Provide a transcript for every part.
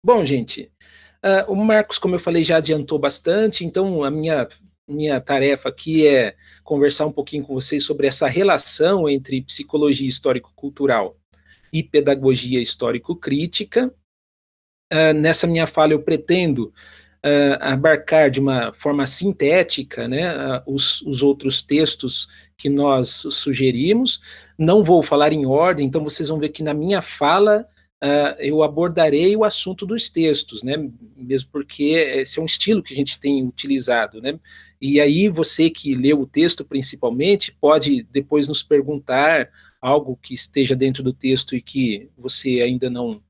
Bom, gente, o Marcos, como eu falei, já adiantou bastante, então a minha tarefa aqui é conversar um pouquinho com vocês sobre essa relação entre psicologia histórico-cultural e pedagogia histórico-crítica. Nessa minha fala, eu pretendo abarcar de uma forma sintética, né, os outros textos que nós sugerimos. Não vou falar em ordem, então vocês vão ver que na minha fala eu abordarei o assunto dos textos, né, mesmo porque esse é um estilo que a gente tem utilizado, né, e aí você que leu o texto principalmente pode depois nos perguntar algo que esteja dentro do texto e que você ainda não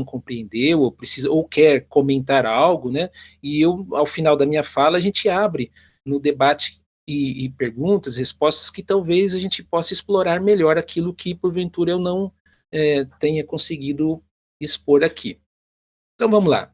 compreendeu ou precisa ou quer comentar algo, né? E eu, ao final da minha fala, a gente abre no debate e perguntas, respostas que talvez a gente possa explorar melhor aquilo que porventura eu não tenha conseguido expor aqui. Então vamos lá.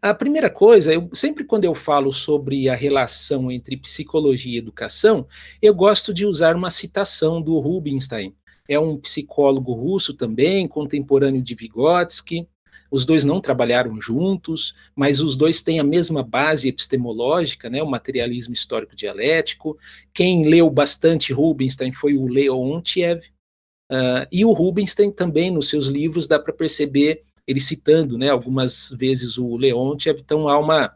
A primeira coisa, sempre quando eu falo sobre a relação entre psicologia e educação, eu gosto de usar uma citação do Rubinstein. É um psicólogo russo também, contemporâneo de Vygotsky. Os dois não trabalharam juntos, mas os dois têm a mesma base epistemológica, né, o materialismo histórico dialético. Quem leu bastante Rubinstein foi o Leontiev, e o Rubinstein também, nos seus livros, dá para perceber ele citando, né, algumas vezes o Leontiev, então há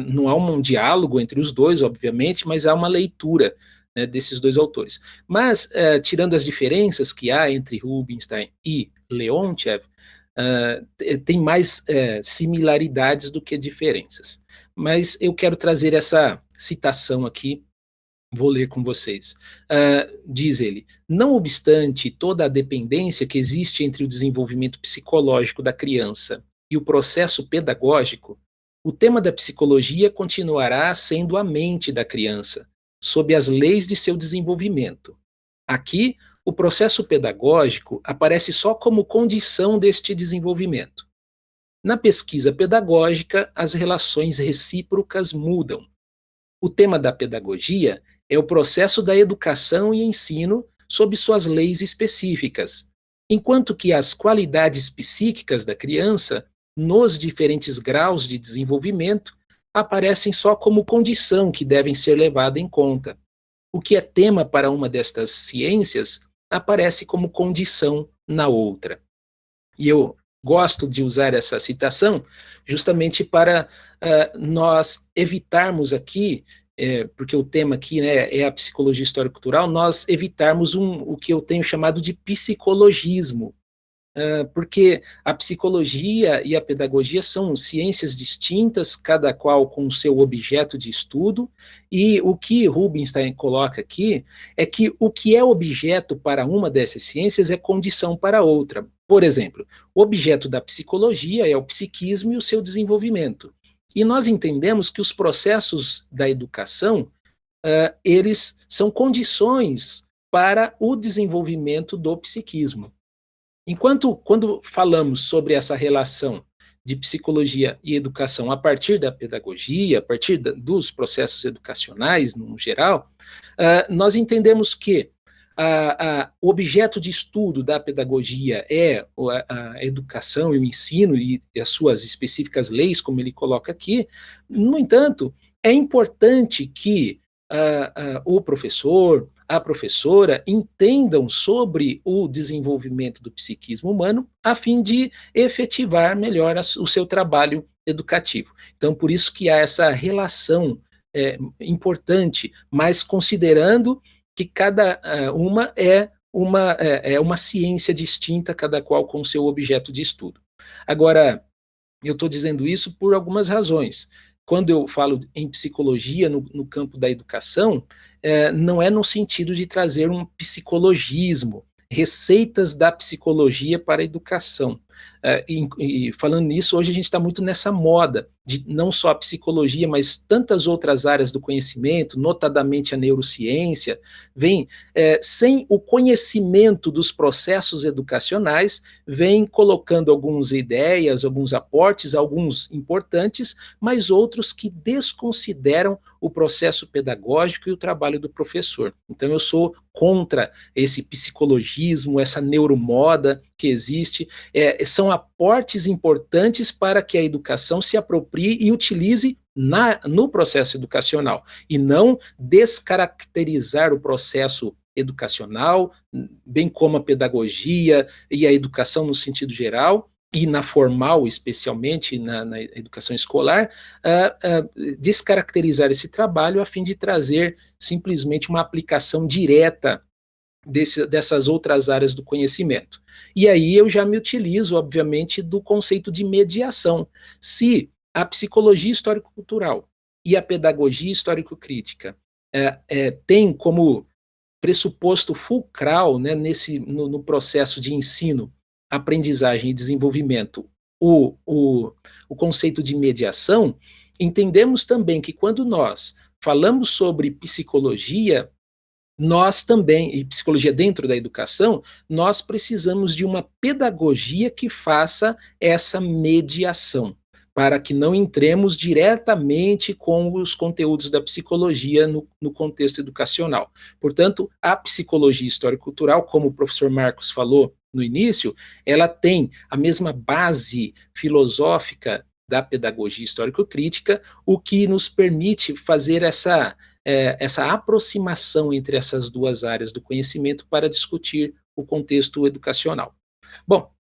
não há um diálogo entre os dois, obviamente, mas há uma leitura, né, desses dois autores. Mas, tirando as diferenças que há entre Rubinstein e Leontiev, tem mais similaridades do que diferenças. Mas eu quero trazer essa citação aqui. Vou ler com vocês. Diz ele: não obstante toda a dependência que existe entre o desenvolvimento psicológico da criança e o processo pedagógico, o tema da psicologia continuará sendo a mente da criança, sob as leis de seu desenvolvimento. Aqui, o processo pedagógico aparece só como condição deste desenvolvimento. Na pesquisa pedagógica, as relações recíprocas mudam. O tema da pedagogia é o processo da educação e ensino sob suas leis específicas, enquanto que as qualidades psíquicas da criança, nos diferentes graus de desenvolvimento, aparecem só como condição que devem ser levada em conta. O que é tema para uma destas ciências aparece como condição na outra. E eu gosto de usar essa citação justamente para nós evitarmos aqui, porque o tema aqui, né, é a psicologia histórico-cultural, nós evitarmos o que eu tenho chamado de psicologismo, porque a psicologia e a pedagogia são ciências distintas, cada qual com o seu objeto de estudo, e o que Rubinstein coloca aqui é que o que é objeto para uma dessas ciências é condição para outra. Por exemplo, o objeto da psicologia é o psiquismo e o seu desenvolvimento. E nós entendemos que os processos da educação, eles são condições para o desenvolvimento do psiquismo. Enquanto, quando falamos sobre essa relação de psicologia e educação a partir da pedagogia, a partir dos processos educacionais, no geral, nós entendemos que o objeto de estudo da pedagogia é a educação e o ensino e as suas específicas leis, como ele coloca aqui. No entanto, é importante que o professor, a professora entendam sobre o desenvolvimento do psiquismo humano a fim de efetivar melhor o seu trabalho educativo. Então, por isso que há essa relação importante, mas considerando que cada uma ciência distinta, cada qual com o seu objeto de estudo. Agora, eu estou dizendo isso por algumas razões. Quando eu falo em psicologia no campo da educação, não é no sentido de trazer um psicologismo, receitas da psicologia para a educação. E falando nisso, hoje a gente está muito nessa moda de não só a psicologia, mas tantas outras áreas do conhecimento, notadamente a neurociência, vem sem o conhecimento dos processos educacionais, vem colocando algumas ideias, alguns aportes, alguns importantes, mas outros que desconsideram o processo pedagógico e o trabalho do professor. Então eu sou contra esse psicologismo, essa neuromoda que existe, são aportes importantes para que a educação se aproprie e utilize no processo educacional, e não descaracterizar o processo educacional, bem como a pedagogia e a educação no sentido geral, e na formal, especialmente na educação escolar, descaracterizar esse trabalho a fim de trazer simplesmente uma aplicação direta dessas outras áreas do conhecimento. E aí eu já me utilizo, obviamente, do conceito de mediação. Se a psicologia histórico-cultural e a pedagogia histórico-crítica tem como pressuposto fulcral, né, no processo de ensino, aprendizagem e desenvolvimento, o conceito de mediação, entendemos também que quando nós falamos sobre psicologia, nós também, e psicologia dentro da educação, nós precisamos de uma pedagogia que faça essa mediação, para que não entremos diretamente com os conteúdos da psicologia no contexto educacional. Portanto, a psicologia histórico-cultural, como o professor Marcos falou no início, ela tem a mesma base filosófica da pedagogia histórico-crítica, o que nos permite fazer essa aproximação entre essas duas áreas do conhecimento para discutir o contexto educacional. Bom,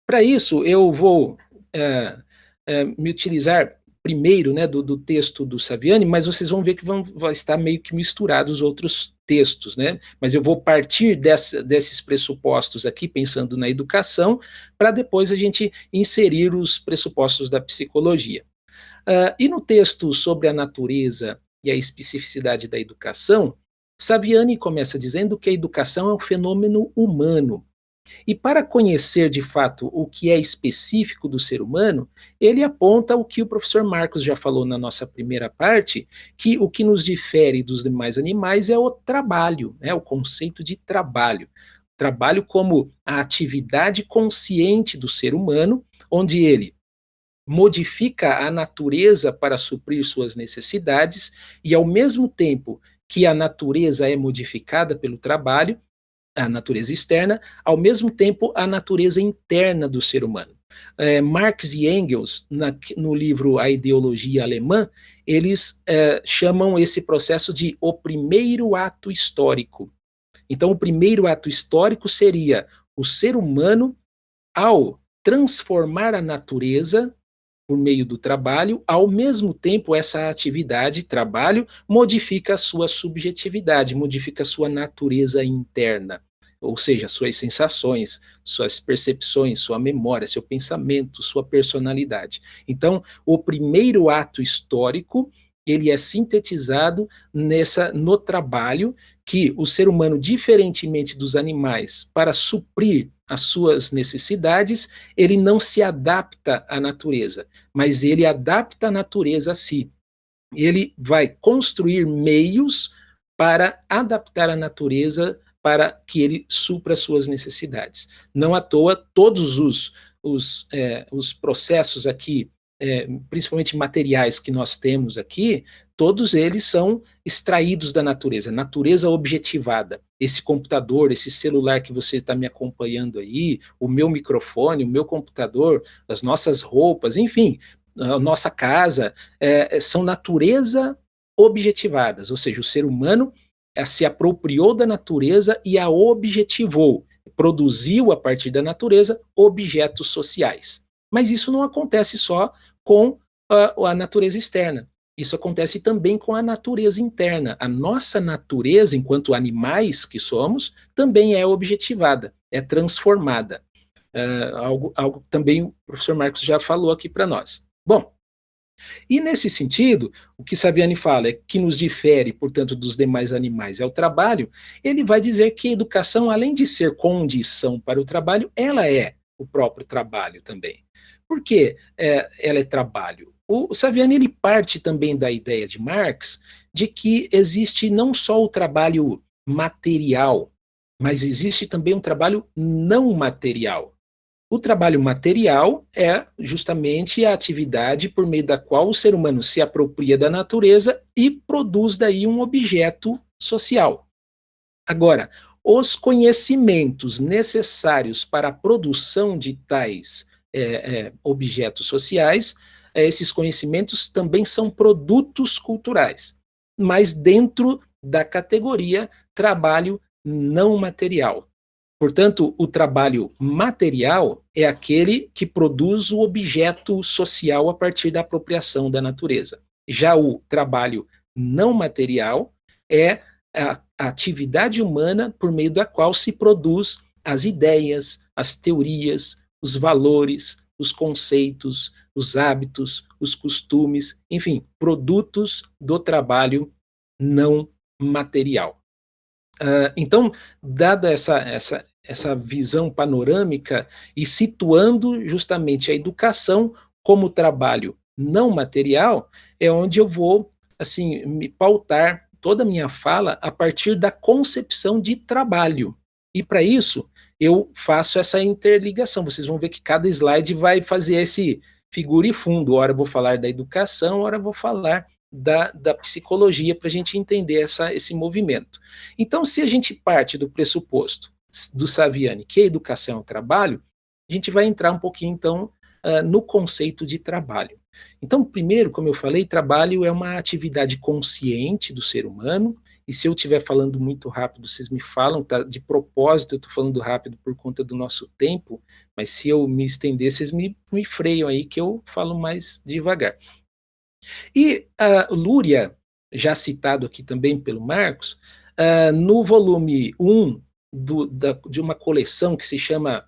para isso eu vou me utilizar primeiro, né, do texto do Saviani, mas vocês vão ver que vai estar meio que misturados os outros textos, né? Mas eu vou partir desses pressupostos aqui, pensando na educação, para depois a gente inserir os pressupostos da psicologia. E no texto sobre a natureza e a especificidade da educação, Saviani começa dizendo que a educação é um fenômeno humano. E para conhecer de fato o que é específico do ser humano, ele aponta o que o professor Marcos já falou na nossa primeira parte, que o que nos difere dos demais animais é o trabalho, né, o conceito de trabalho. Trabalho como a atividade consciente do ser humano, onde ele modifica a natureza para suprir suas necessidades, e ao mesmo tempo que a natureza é modificada pelo trabalho, a natureza externa, ao mesmo tempo a natureza interna do ser humano. Marx e Engels, no livro A Ideologia Alemã, eles chamam esse processo de o primeiro ato histórico. Então, o primeiro ato histórico seria o ser humano, ao transformar a natureza por meio do trabalho, ao mesmo tempo essa atividade, trabalho, modifica a sua subjetividade, modifica a sua natureza interna, ou seja, suas sensações, suas percepções, sua memória, seu pensamento, sua personalidade. Então, o primeiro ato histórico, ele é sintetizado no trabalho, que o ser humano, diferentemente dos animais, para suprir as suas necessidades, ele não se adapta à natureza, mas ele adapta a natureza a si. Ele vai construir meios para adaptar a natureza para que ele supra suas necessidades. Não à toa, todos os processos aqui, principalmente materiais que nós temos aqui, todos eles são extraídos da natureza objetivada. Esse computador, esse celular que você está me acompanhando aí, o meu microfone, o meu computador, as nossas roupas, enfim, a nossa casa, são natureza objetivadas, ou seja, o ser humano se apropriou da natureza e a objetivou, produziu a partir da natureza objetos sociais. Mas isso não acontece só com a natureza externa. Isso acontece também com a natureza interna. A nossa natureza, enquanto animais que somos, também é objetivada, é transformada. Algo também o professor Marcos já falou aqui para nós. Bom, e nesse sentido, o que Saviani fala é que nos difere, portanto, dos demais animais é o trabalho. Ele vai dizer que a educação, além de ser condição para o trabalho, ela é o próprio trabalho também. Por que ela é trabalho? O Saviani ele parte também da ideia de Marx de que existe não só o trabalho material, mas existe também um trabalho não material. O trabalho material é justamente a atividade por meio da qual o ser humano se apropria da natureza e produz daí um objeto social. Agora, os conhecimentos necessários para a produção de tais objetos sociais, esses conhecimentos também são produtos culturais, mas dentro da categoria trabalho não material. Portanto, o trabalho material é aquele que produz o objeto social a partir da apropriação da natureza. Já o trabalho não material é a atividade humana por meio da qual se produz as ideias, as teorias, os valores, os conceitos, os hábitos, os costumes, enfim, produtos do trabalho não material. Então, dada essa visão panorâmica e situando justamente a educação como trabalho não material, é onde eu vou, assim, me pautar toda a minha fala a partir da concepção de trabalho. E para isso, eu faço essa interligação. Vocês vão ver que cada slide vai fazer esse figura e fundo. Ora eu vou falar da educação, ora eu vou falar da psicologia para a gente entender esse movimento. Então, se a gente parte do pressuposto do Saviani, que a educação é um trabalho, a gente vai entrar um pouquinho, então, no conceito de trabalho. Então, primeiro, como eu falei, trabalho é uma atividade consciente do ser humano, e se eu estiver falando muito rápido, vocês me falam, tá? De propósito eu estou falando rápido por conta do nosso tempo, mas se eu me estender, vocês me freiam aí, que eu falo mais devagar. E Lúria, já citado aqui também pelo Marcos, no volume 1 de uma coleção que se chama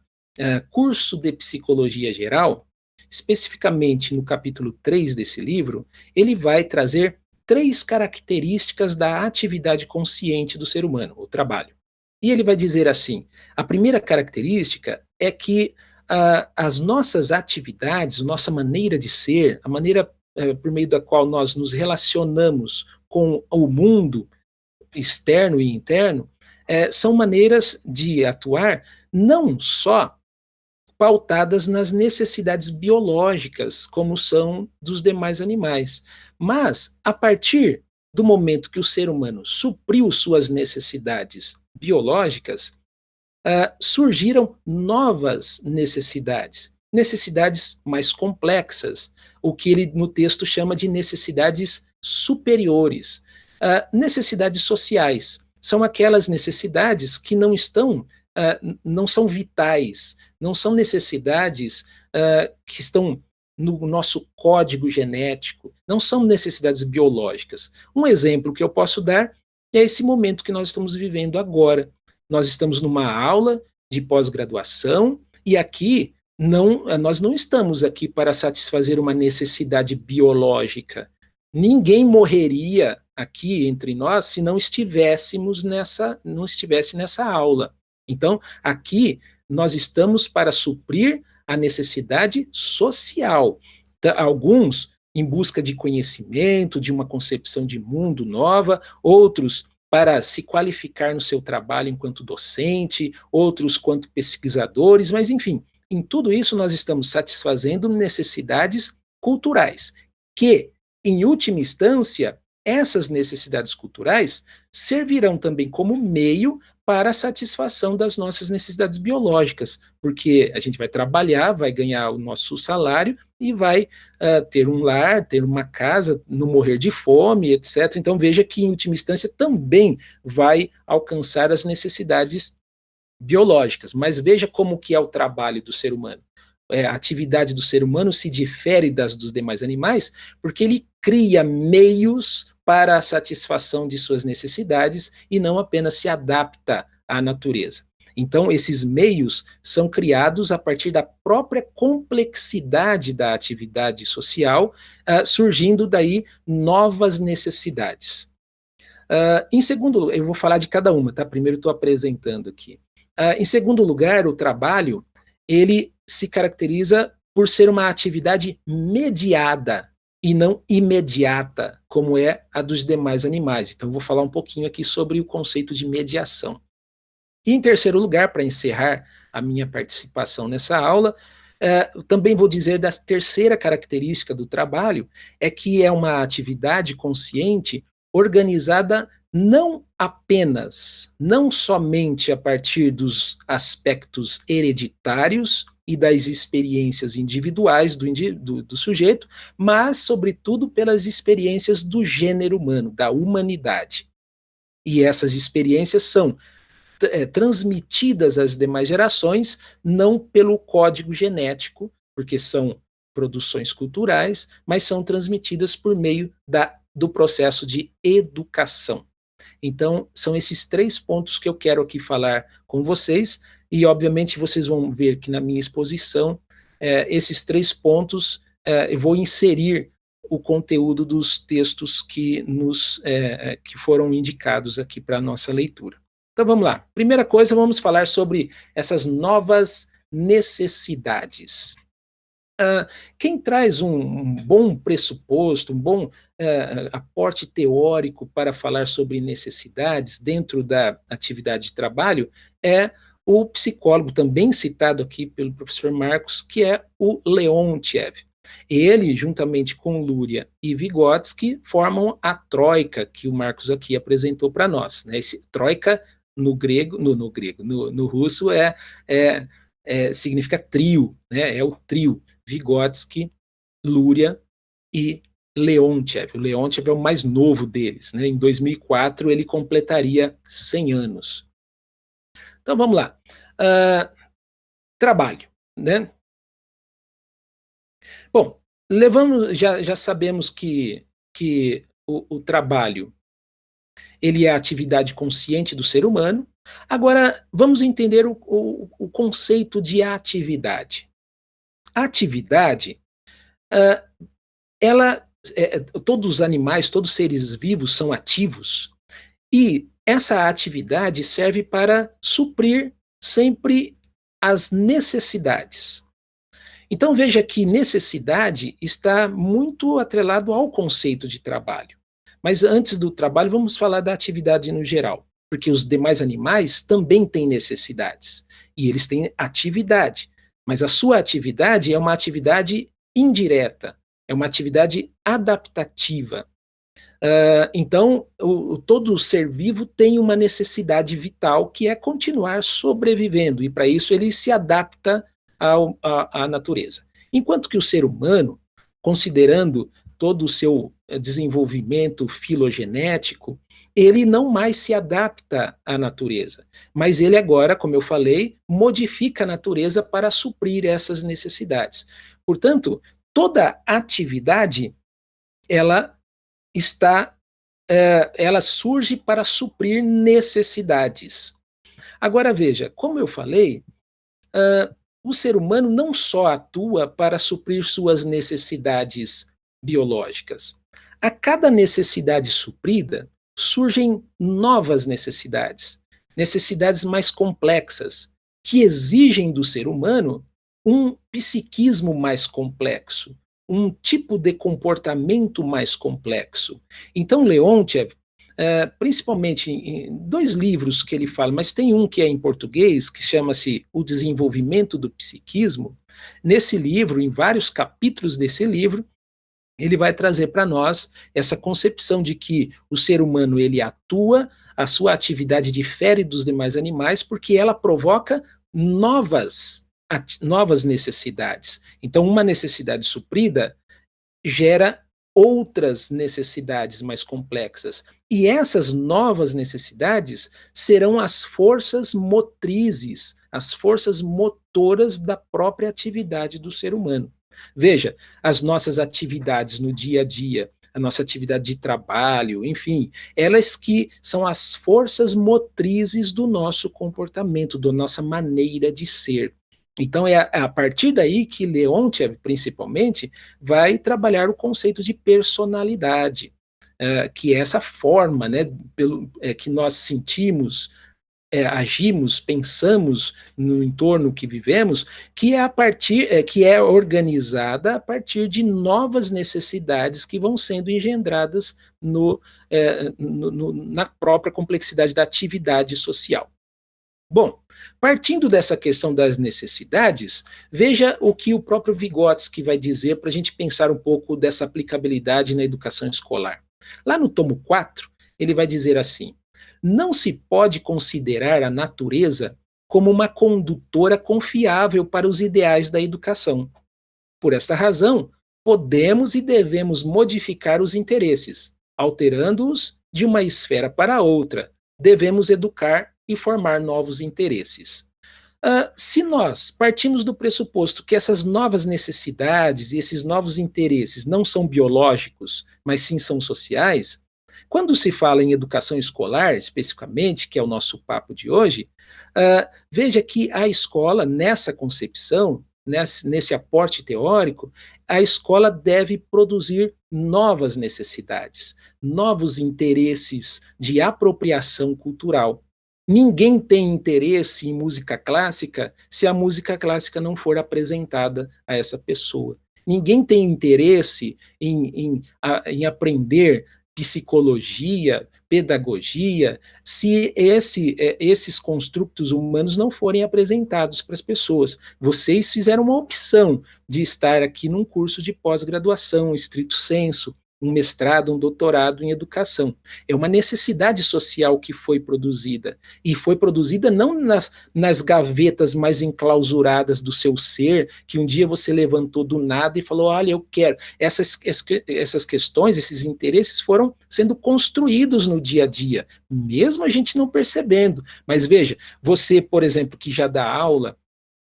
Curso de Psicologia Geral, especificamente no capítulo 3 desse livro, ele vai trazer 3 características da atividade consciente do ser humano, o trabalho. E ele vai dizer assim: a primeira característica é que as nossas atividades, nossa maneira de ser, a maneira por meio da qual nós nos relacionamos com o mundo externo e interno, são maneiras de atuar não só pautadas nas necessidades biológicas, como são dos demais animais, mas a partir do momento que o ser humano supriu suas necessidades biológicas, surgiram novas necessidades, necessidades mais complexas, o que ele no texto chama de necessidades superiores. Necessidades sociais são aquelas necessidades que não estão, não são vitais, não são necessidades que estão no nosso código genético, não são necessidades biológicas. Um exemplo que eu posso dar é esse momento que nós estamos vivendo agora. Nós estamos numa aula de pós-graduação e aqui nós não estamos aqui para satisfazer uma necessidade biológica. Ninguém morreria aqui entre nós se não estivesse nessa aula. Então, aqui nós estamos para suprir a necessidade social. Alguns em busca de conhecimento, de uma concepção de mundo nova, outros para se qualificar no seu trabalho enquanto docente, outros quanto pesquisadores, mas enfim, em tudo isso nós estamos satisfazendo necessidades culturais, que, em última instância, essas necessidades culturais servirão também como meio para a satisfação das nossas necessidades biológicas, porque a gente vai trabalhar, vai ganhar o nosso salário e vai ter um lar, ter uma casa, não morrer de fome, etc. Então veja que, em última instância, também vai alcançar as necessidades biológicas, mas veja como que é o trabalho do ser humano. A atividade do ser humano se difere dos demais animais, porque ele cria meios para a satisfação de suas necessidades e não apenas se adapta à natureza. Então, esses meios são criados a partir da própria complexidade da atividade social, surgindo daí novas necessidades. Em segundo, eu vou falar de cada uma, tá? Primeiro estou apresentando aqui. Em segundo lugar, o trabalho, ele se caracteriza por ser uma atividade mediada e não imediata, como é a dos demais animais. Então, vou falar um pouquinho aqui sobre o conceito de mediação. E, em terceiro lugar, para encerrar a minha participação nessa aula, também vou dizer da terceira característica do trabalho, é que é uma atividade consciente organizada não somente a partir dos aspectos hereditários e das experiências individuais do sujeito, mas, sobretudo, pelas experiências do gênero humano, da humanidade. E essas experiências são transmitidas às demais gerações, não pelo código genético, porque são produções culturais, mas são transmitidas por meio do processo de educação. Então, são esses 3 pontos que eu quero aqui falar com vocês, e obviamente vocês vão ver que na minha exposição, esses 3 pontos, eu vou inserir o conteúdo dos textos que foram indicados aqui para a nossa leitura. Então vamos lá. Primeira coisa, vamos falar sobre essas novas necessidades. Quem traz um bom pressuposto, um bom aporte teórico para falar sobre necessidades dentro da atividade de trabalho é o psicólogo, também citado aqui pelo professor Marcos, que é o Leontiev. Ele, juntamente com Luria e Vygotsky, formam a troika que o Marcos aqui apresentou para nós. Né? Esse troika no russo significa trio, né? É o trio Vygotsky, Luria e Leontiev. O Leontiev é o mais novo deles, né? Em 2004 ele completaria 100 anos. Então vamos lá. Trabalho, né? Bom, já sabemos que o trabalho ele é a atividade consciente do ser humano. Agora, vamos entender o conceito de atividade. A atividade, todos os animais, todos os seres vivos são ativos, e essa atividade serve para suprir sempre as necessidades. Então veja que necessidade está muito atrelado ao conceito de trabalho. Mas antes do trabalho, vamos falar da atividade no geral, porque os demais animais também têm necessidades, e eles têm atividade, mas a sua atividade é uma atividade indireta, é uma atividade adaptativa. Então, todo ser vivo tem uma necessidade vital, que é continuar sobrevivendo, e para isso ele se adapta à natureza. Enquanto que o ser humano, considerando todo o seu desenvolvimento filogenético, ele não mais se adapta à natureza, mas ele agora, como eu falei, modifica a natureza para suprir essas necessidades. Portanto, toda atividade, ela surge para suprir necessidades. Agora veja, como eu falei, o ser humano não só atua para suprir suas necessidades biológicas. A cada necessidade suprida, surgem novas necessidades, necessidades mais complexas, que exigem do ser humano um psiquismo mais complexo, um tipo de comportamento mais complexo. Então, Leontiev, principalmente em 2 livros que ele fala, mas tem um que é em português, que chama-se O Desenvolvimento do Psiquismo. Nesse livro, em vários capítulos desse livro, ele vai trazer para nós essa concepção de que o ser humano ele atua, a sua atividade difere dos demais animais, porque ela provoca novas necessidades. Então, uma necessidade suprida gera outras necessidades mais complexas. E essas novas necessidades serão as forças motrizes, as forças motoras da própria atividade do ser humano. Veja, as nossas atividades no dia a dia, a nossa atividade de trabalho, enfim, elas que são as forças motrizes do nosso comportamento, da nossa maneira de ser. Então é a partir daí que Leontiev, principalmente, vai trabalhar o conceito de personalidade, que é essa forma, né, que nós sentimos, agimos, pensamos no entorno que vivemos, que é organizada a partir de novas necessidades que vão sendo engendradas na própria complexidade da atividade social. Bom, partindo dessa questão das necessidades, veja o que o próprio Vygotsky vai dizer para a gente pensar um pouco dessa aplicabilidade na educação escolar. Lá no tomo 4, ele vai dizer assim: não se pode considerar a natureza como uma condutora confiável para os ideais da educação. Por esta razão, podemos e devemos modificar os interesses, alterando-os de uma esfera para outra. Devemos educar e formar novos interesses. Se nós partimos do pressuposto que essas novas necessidades e esses novos interesses não são biológicos, mas sim são sociais, quando se fala em educação escolar, especificamente, que é o nosso papo de hoje, veja que a escola, nessa concepção, nesse aporte teórico, a escola deve produzir novas necessidades, novos interesses de apropriação cultural. Ninguém tem interesse em música clássica se a música clássica não for apresentada a essa pessoa. Ninguém tem interesse em aprender psicologia, pedagogia, se esses construtos humanos não forem apresentados para as pessoas. Vocês fizeram uma opção de estar aqui num curso de pós-graduação, estrito sensu, um mestrado, um doutorado em educação. É uma necessidade social que foi produzida, e foi produzida não nas gavetas mais enclausuradas do seu ser, que um dia você levantou do nada e falou, olha, eu quero. Essas questões, esses interesses foram sendo construídos no dia a dia, mesmo a gente não percebendo. Mas veja, você, por exemplo, que já dá aula,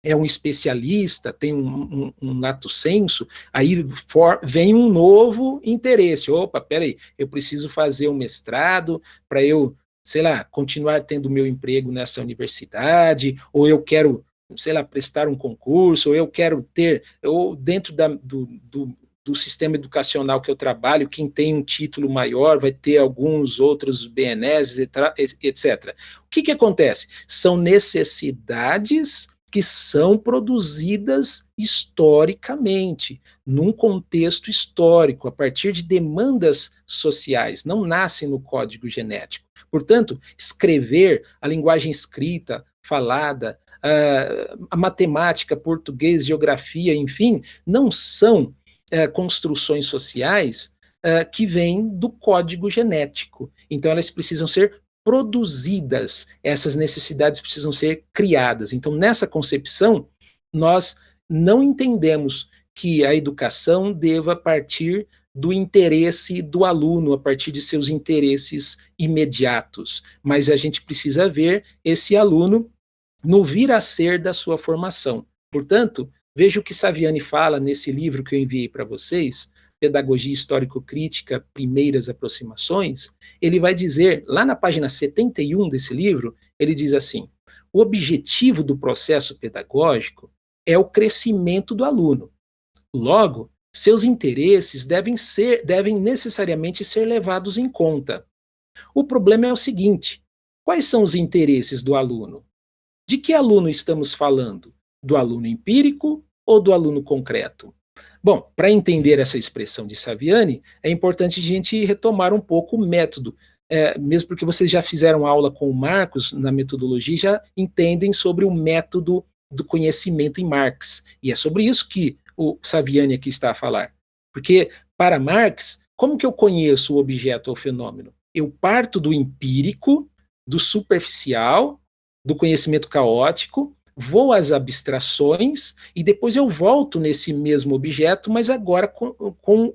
é um especialista, tem um lato sensu, aí vem um novo interesse. Opa, peraí, eu preciso fazer um mestrado para eu, sei lá, continuar tendo meu emprego nessa universidade, ou eu quero, sei lá, prestar um concurso, ou eu quero ter, ou dentro do sistema educacional que eu trabalho, quem tem um título maior vai ter alguns outros BNs, etc. O que acontece? São necessidades que são produzidas historicamente, num contexto histórico, a partir de demandas sociais, não nascem no código genético. Portanto, escrever, a linguagem escrita, falada, a matemática, português, geografia, enfim, não são construções sociais que vêm do código genético. Então, elas precisam ser produzidas, essas necessidades precisam ser criadas. Então, nessa concepção, nós não entendemos que a educação deva partir do interesse do aluno, a partir de seus interesses imediatos, mas a gente precisa ver esse aluno no vir a ser da sua formação. Portanto, veja o que Saviani fala nesse livro que eu enviei para vocês, Pedagogia Histórico-Crítica, Primeiras Aproximações. Ele vai dizer, lá na página 71 desse livro, ele diz assim: o objetivo do processo pedagógico é o crescimento do aluno. Logo, seus interesses devem necessariamente ser levados em conta. O problema é o seguinte: quais são os interesses do aluno? De que aluno estamos falando? Do aluno empírico ou do aluno concreto? Bom, para entender essa expressão de Saviani, é importante a gente retomar um pouco o método, mesmo porque vocês já fizeram aula com o Marcos na metodologia, já entendem sobre o método do conhecimento em Marx. E é sobre isso que o Saviani aqui está a falar. Porque, para Marx, como que eu conheço o objeto ou fenômeno? Eu parto do empírico, do superficial, do conhecimento caótico, vou às abstrações e depois eu volto nesse mesmo objeto, mas agora com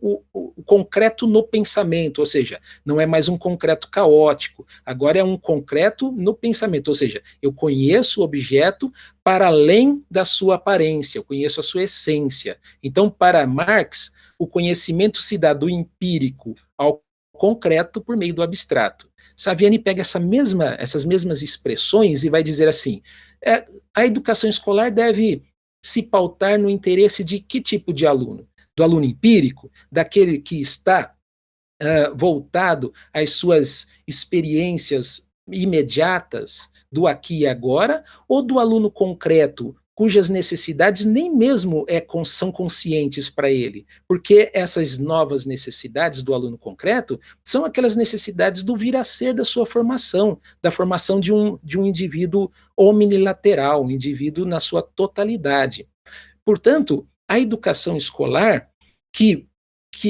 o concreto no pensamento, ou seja, não é mais um concreto caótico, agora é um concreto no pensamento, ou seja, eu conheço o objeto para além da sua aparência, eu conheço a sua essência. Então, para Marx, o conhecimento se dá do empírico ao concreto por meio do abstrato. Saviani pega essas mesmas expressões e vai dizer assim: a educação escolar deve se pautar no interesse de que tipo de aluno? Do aluno empírico, daquele que está voltado às suas experiências imediatas do aqui e agora, ou do aluno concreto, cujas necessidades nem mesmo são conscientes para ele, porque essas novas necessidades do aluno concreto são aquelas necessidades do vir a ser da sua formação, da formação de um indivíduo omnilateral, um indivíduo na sua totalidade. Portanto, a educação escolar, que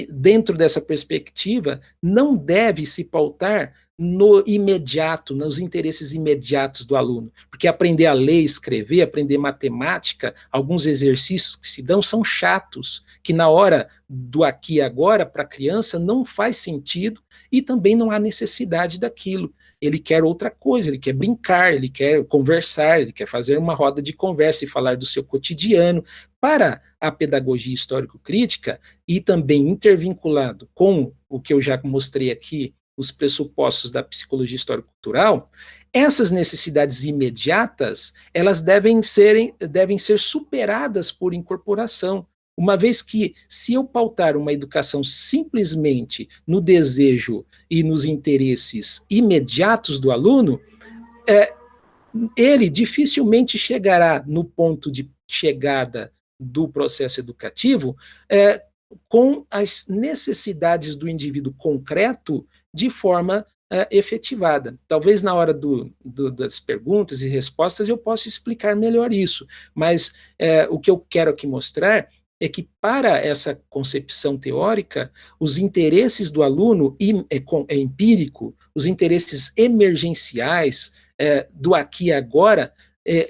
dentro dessa perspectiva não deve se pautar no imediato, nos interesses imediatos do aluno. Porque aprender a ler, escrever, aprender matemática, alguns exercícios que se dão são chatos, que na hora do aqui e agora, para a criança, não faz sentido e também não há necessidade daquilo. Ele quer outra coisa, ele quer brincar, ele quer conversar, ele quer fazer uma roda de conversa e falar do seu cotidiano. Para a pedagogia histórico-crítica, e também intervinculado com o que eu já mostrei aqui, os pressupostos da psicologia histórico-cultural, essas necessidades imediatas, elas devem ser superadas por incorporação, uma vez que, se eu pautar uma educação simplesmente no desejo e nos interesses imediatos do aluno, ele dificilmente chegará no ponto de chegada do processo educativo com as necessidades do indivíduo concreto de forma efetivada. Talvez na hora das perguntas e respostas eu possa explicar melhor isso, mas o que eu quero aqui mostrar é que, para essa concepção teórica, os interesses do aluno empírico, os interesses emergenciais do aqui e agora,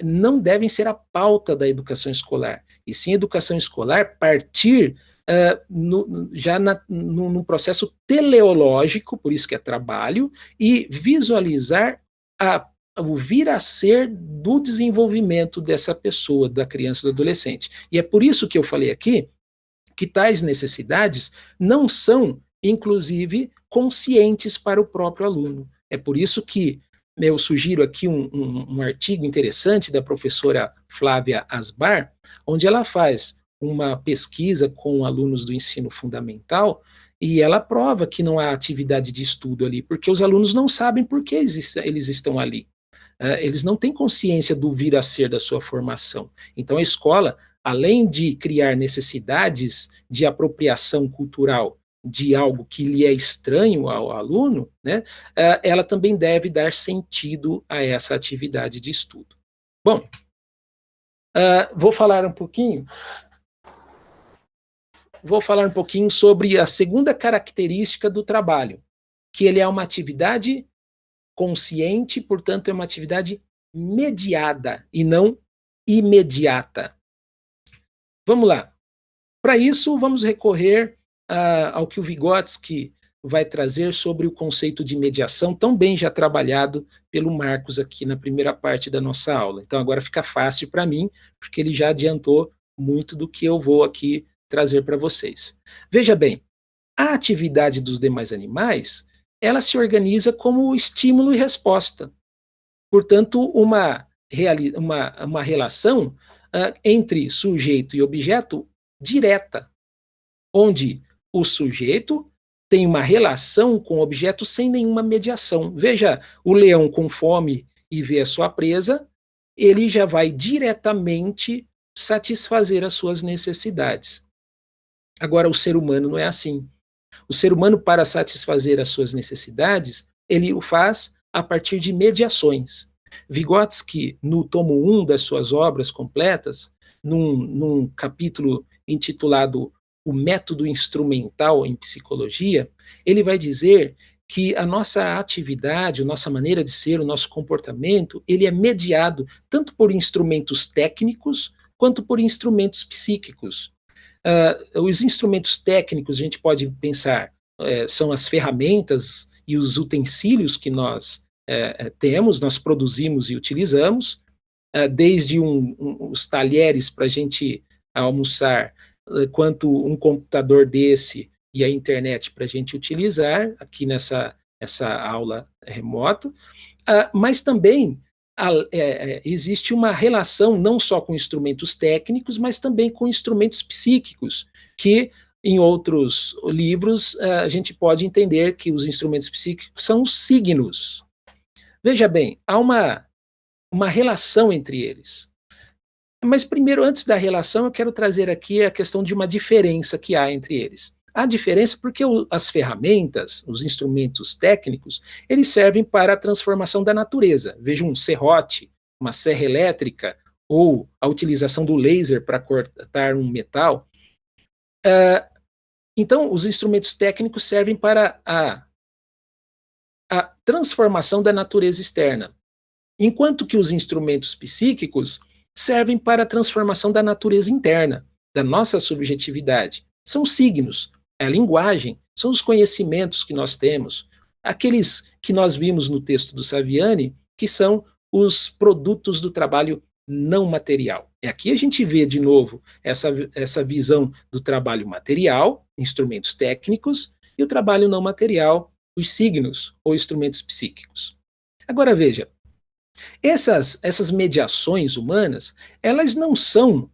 não devem ser a pauta da educação escolar, e sim a educação escolar partir já no processo teleológico, por isso que é trabalho, e visualizar o vir a ser do desenvolvimento dessa pessoa, da criança, do adolescente. E é por isso que eu falei aqui que tais necessidades não são, inclusive, conscientes para o próprio aluno. É por isso que eu sugiro aqui um artigo interessante da professora Flávia Asbar, onde ela faz uma pesquisa com alunos do ensino fundamental e ela prova que não há atividade de estudo ali, porque os alunos não sabem por que eles estão ali. Eles não têm consciência do vir a ser da sua formação. Então a escola, além de criar necessidades de apropriação cultural de algo que lhe é estranho ao aluno, né, ela também deve dar sentido a essa atividade de estudo. Bom, vou falar um pouquinho sobre a segunda característica do trabalho, que ele é uma atividade consciente, portanto, é uma atividade mediada e não imediata. Vamos lá. Para isso, vamos recorrer ao que o Vygotsky vai trazer sobre o conceito de mediação, tão bem já trabalhado pelo Marcos aqui na primeira parte da nossa aula. Então, agora fica fácil para mim, porque ele já adiantou muito do que eu vou aqui trazer para vocês. Veja bem, a atividade dos demais animais, ela se organiza como estímulo e resposta. Portanto, uma relação entre sujeito e objeto direta, onde o sujeito tem uma relação com o objeto sem nenhuma mediação. Veja, o leão com fome e vê a sua presa, ele já vai diretamente satisfazer as suas necessidades. Agora, o ser humano não é assim. O ser humano, para satisfazer as suas necessidades, ele o faz a partir de mediações. Vygotsky, no tomo 1 das suas obras completas, num capítulo intitulado O Método Instrumental em Psicologia, ele vai dizer que a nossa atividade, a nossa maneira de ser, o nosso comportamento, ele é mediado tanto por instrumentos técnicos quanto por instrumentos psíquicos. Os instrumentos técnicos, a gente pode pensar, são as ferramentas e os utensílios que nós temos, nós produzimos e utilizamos, desde os talheres para a gente almoçar, quanto um computador desse e a internet para a gente utilizar aqui nessa aula remota, mas também existe uma relação não só com instrumentos técnicos, mas também com instrumentos psíquicos, que em outros livros a gente pode entender que os instrumentos psíquicos são os signos. Veja bem, há uma relação entre eles. Mas primeiro, antes da relação, eu quero trazer aqui a questão de uma diferença que há entre eles. Há diferença porque as ferramentas, os instrumentos técnicos, eles servem para a transformação da natureza. Veja um serrote, uma serra elétrica, ou a utilização do laser para cortar um metal. Então, os instrumentos técnicos servem para a transformação da natureza externa, enquanto que os instrumentos psíquicos servem para a transformação da natureza interna, da nossa subjetividade. São signos, é a linguagem, são os conhecimentos que nós temos, aqueles que nós vimos no texto do Saviani, que são os produtos do trabalho não material. E aqui a gente vê de novo essa visão do trabalho material, instrumentos técnicos, e o trabalho não material, os signos ou instrumentos psíquicos. Agora veja, essas mediações humanas, elas não são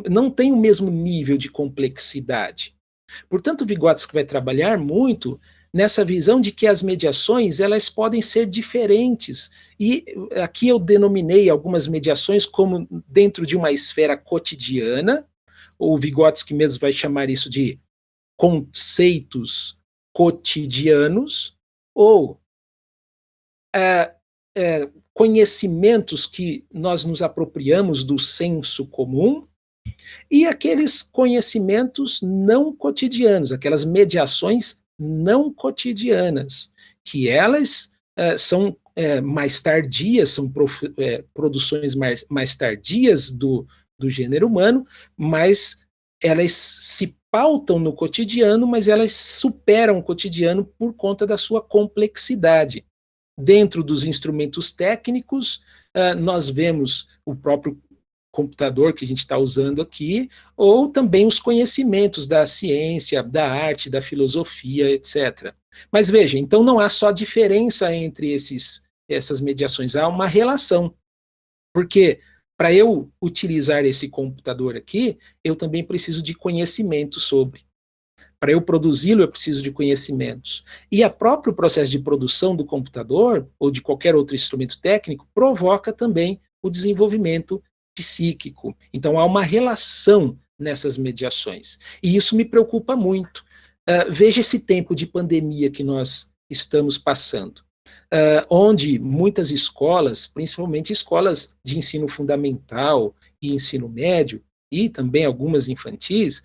não têm o mesmo nível de complexidade. Portanto, Vygotsky vai trabalhar muito nessa visão de que as mediações elas podem ser diferentes. E aqui eu denominei algumas mediações como dentro de uma esfera cotidiana, o Vygotsky mesmo vai chamar isso de conceitos cotidianos, ou conhecimentos que nós nos apropriamos do senso comum, e aqueles conhecimentos não cotidianos, aquelas mediações não cotidianas, que elas são mais tardias, são produções mais tardias do gênero humano, mas elas se pautam no cotidiano, mas elas superam o cotidiano por conta da sua complexidade. Dentro dos instrumentos técnicos, nós vemos o próprio computador que a gente está usando aqui, ou também os conhecimentos da ciência, da arte, da filosofia, etc. Mas veja, então não há só diferença entre essas mediações, há uma relação. Porque para eu utilizar esse computador aqui, eu também preciso de conhecimento sobre. Para eu produzi-lo, eu preciso de conhecimentos. E o próprio processo de produção do computador, ou de qualquer outro instrumento técnico, provoca também o desenvolvimento psíquico. Então, há uma relação nessas mediações. E isso me preocupa muito. Veja esse tempo de pandemia que nós estamos passando, onde muitas escolas, principalmente escolas de ensino fundamental e ensino médio, e também algumas infantis,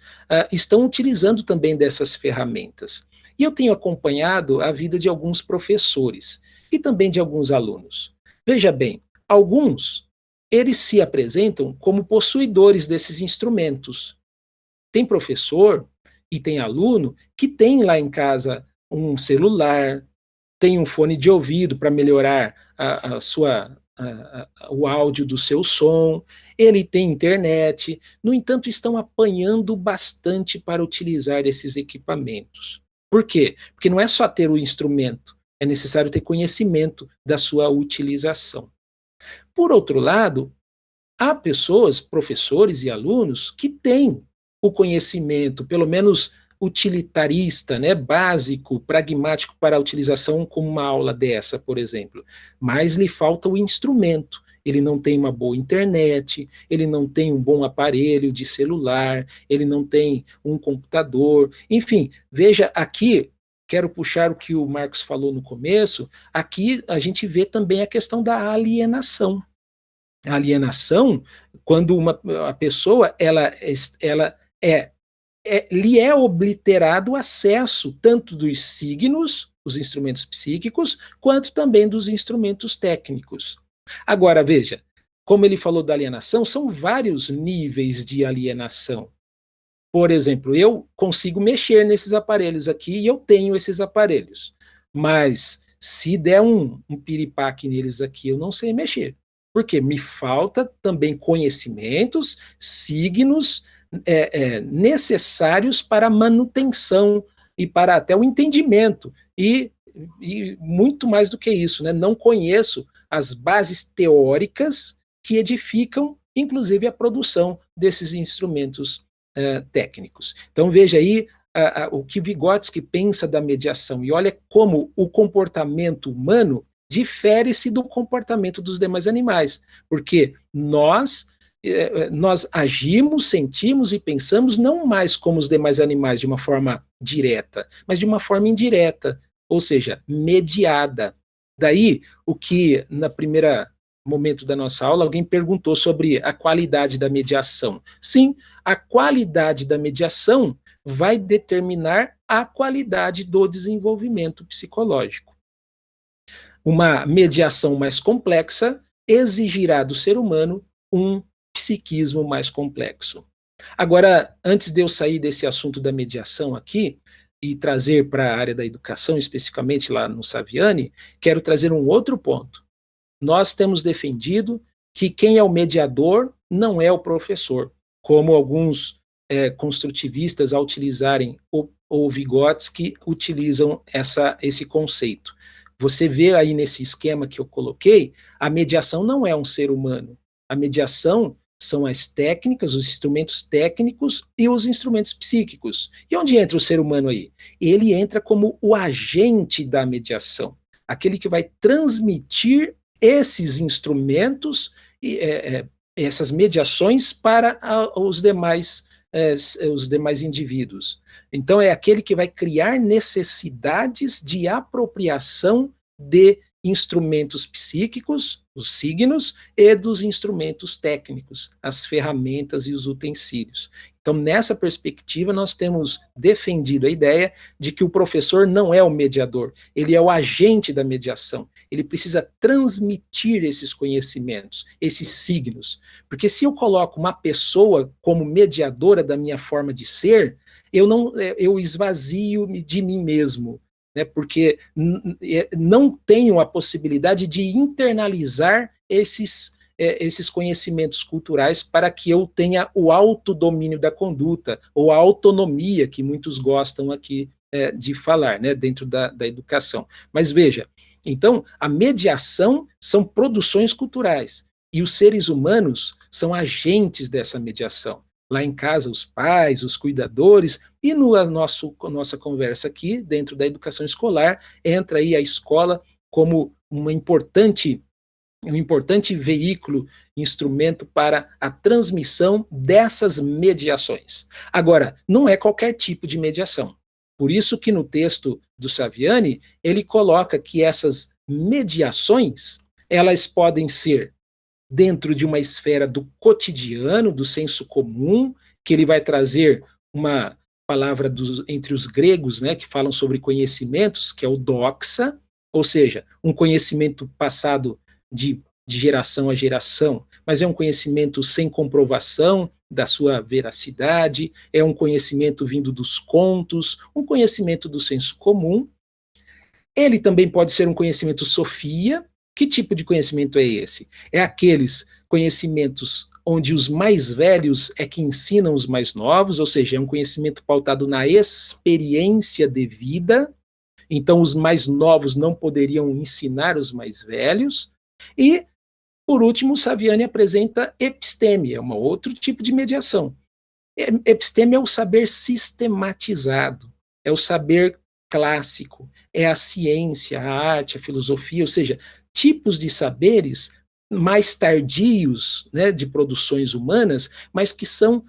estão utilizando também dessas ferramentas. E eu tenho acompanhado a vida de alguns professores e também de alguns alunos. Veja bem, alguns, eles se apresentam como possuidores desses instrumentos. Tem professor e tem aluno que tem lá em casa um celular, tem um fone de ouvido para melhorar o áudio do seu som, ele tem internet, no entanto, estão apanhando bastante para utilizar esses equipamentos. Por quê? Porque não é só ter o instrumento, é necessário ter conhecimento da sua utilização. Por outro lado, há pessoas, professores e alunos, que têm o conhecimento, pelo menos utilitarista, né, básico, pragmático para a utilização como uma aula dessa, por exemplo, mas lhe falta o instrumento. Ele não tem uma boa internet, ele não tem um bom aparelho de celular, ele não tem um computador, enfim, veja aqui, quero puxar o que o Marcos falou no começo, aqui a gente vê também a questão da alienação. A alienação, quando a pessoa lhe é obliterado o acesso tanto dos signos, os instrumentos psíquicos, quanto também dos instrumentos técnicos. Agora, veja, como ele falou da alienação, são vários níveis de alienação. Por exemplo, eu consigo mexer nesses aparelhos aqui e eu tenho esses aparelhos. Mas se der um piripaque neles aqui, eu não sei mexer. Porque me falta também conhecimentos, signos necessários para a manutenção e para até o entendimento. E muito mais do que isso, né? Não conheço as bases teóricas que edificam, inclusive, a produção desses instrumentos técnicos. Então, veja aí o que Vygotsky pensa da mediação, e olha como o comportamento humano difere-se do comportamento dos demais animais, porque nós agimos, sentimos e pensamos não mais como os demais animais de uma forma direta, mas de uma forma indireta, ou seja, mediada. Daí, o que na primeira momento da nossa aula, alguém perguntou sobre a qualidade da mediação. Sim, a qualidade da mediação vai determinar a qualidade do desenvolvimento psicológico. Uma mediação mais complexa exigirá do ser humano um psiquismo mais complexo. Agora, antes de eu sair desse assunto da mediação aqui e trazer para a área da educação, especificamente lá no Saviani, quero trazer um outro ponto. Nós temos defendido que quem é o mediador não é o professor, como alguns construtivistas, ao utilizarem o Vygotsky, utilizam esse conceito. Você vê aí nesse esquema que eu coloquei, a mediação não é um ser humano. A mediação são as técnicas, os instrumentos técnicos e os instrumentos psíquicos. E onde entra o ser humano aí? Ele entra como o agente da mediação, aquele que vai transmitir esses instrumentos e essas mediações para os demais indivíduos. Então, é aquele que vai criar necessidades de apropriação de instrumentos psíquicos, os signos, e dos instrumentos técnicos, as ferramentas e os utensílios. Então, nessa perspectiva, nós temos defendido a ideia de que o professor não é o mediador, ele é o agente da mediação. Ele precisa transmitir esses conhecimentos, esses signos. Porque se eu coloco uma pessoa como mediadora da minha forma de ser, eu esvazio de mim mesmo, né? Porque não tenho a possibilidade de internalizar esses conhecimentos culturais para que eu tenha o autodomínio da conduta, ou a autonomia que muitos gostam aqui de falar, né, dentro da educação. Mas veja, então, a mediação são produções culturais, e os seres humanos são agentes dessa mediação. Lá em casa, os pais, os cuidadores, e nossa conversa aqui, dentro da educação escolar, entra aí a escola como um importante veículo, instrumento para a transmissão dessas mediações. Agora, não é qualquer tipo de mediação. Por isso que no texto do Saviani, ele coloca que essas mediações, elas podem ser dentro de uma esfera do cotidiano, do senso comum, que ele vai trazer uma palavra entre os gregos, né, que falam sobre conhecimentos, que é o doxa, ou seja, um conhecimento passado de geração a geração, mas é um conhecimento sem comprovação da sua veracidade, é um conhecimento vindo dos contos, um conhecimento do senso comum. Ele também pode ser um conhecimento sofia. Que tipo de conhecimento é esse? É aqueles conhecimentos onde os mais velhos é que ensinam os mais novos, ou seja, é um conhecimento pautado na experiência de vida, então os mais novos não poderiam ensinar os mais velhos. E, por último, Saviani apresenta episteme, é um outro tipo de mediação. Episteme é o saber sistematizado, é o saber clássico, é a ciência, a arte, a filosofia, ou seja, tipos de saberes mais tardios, né, de produções humanas, mas que são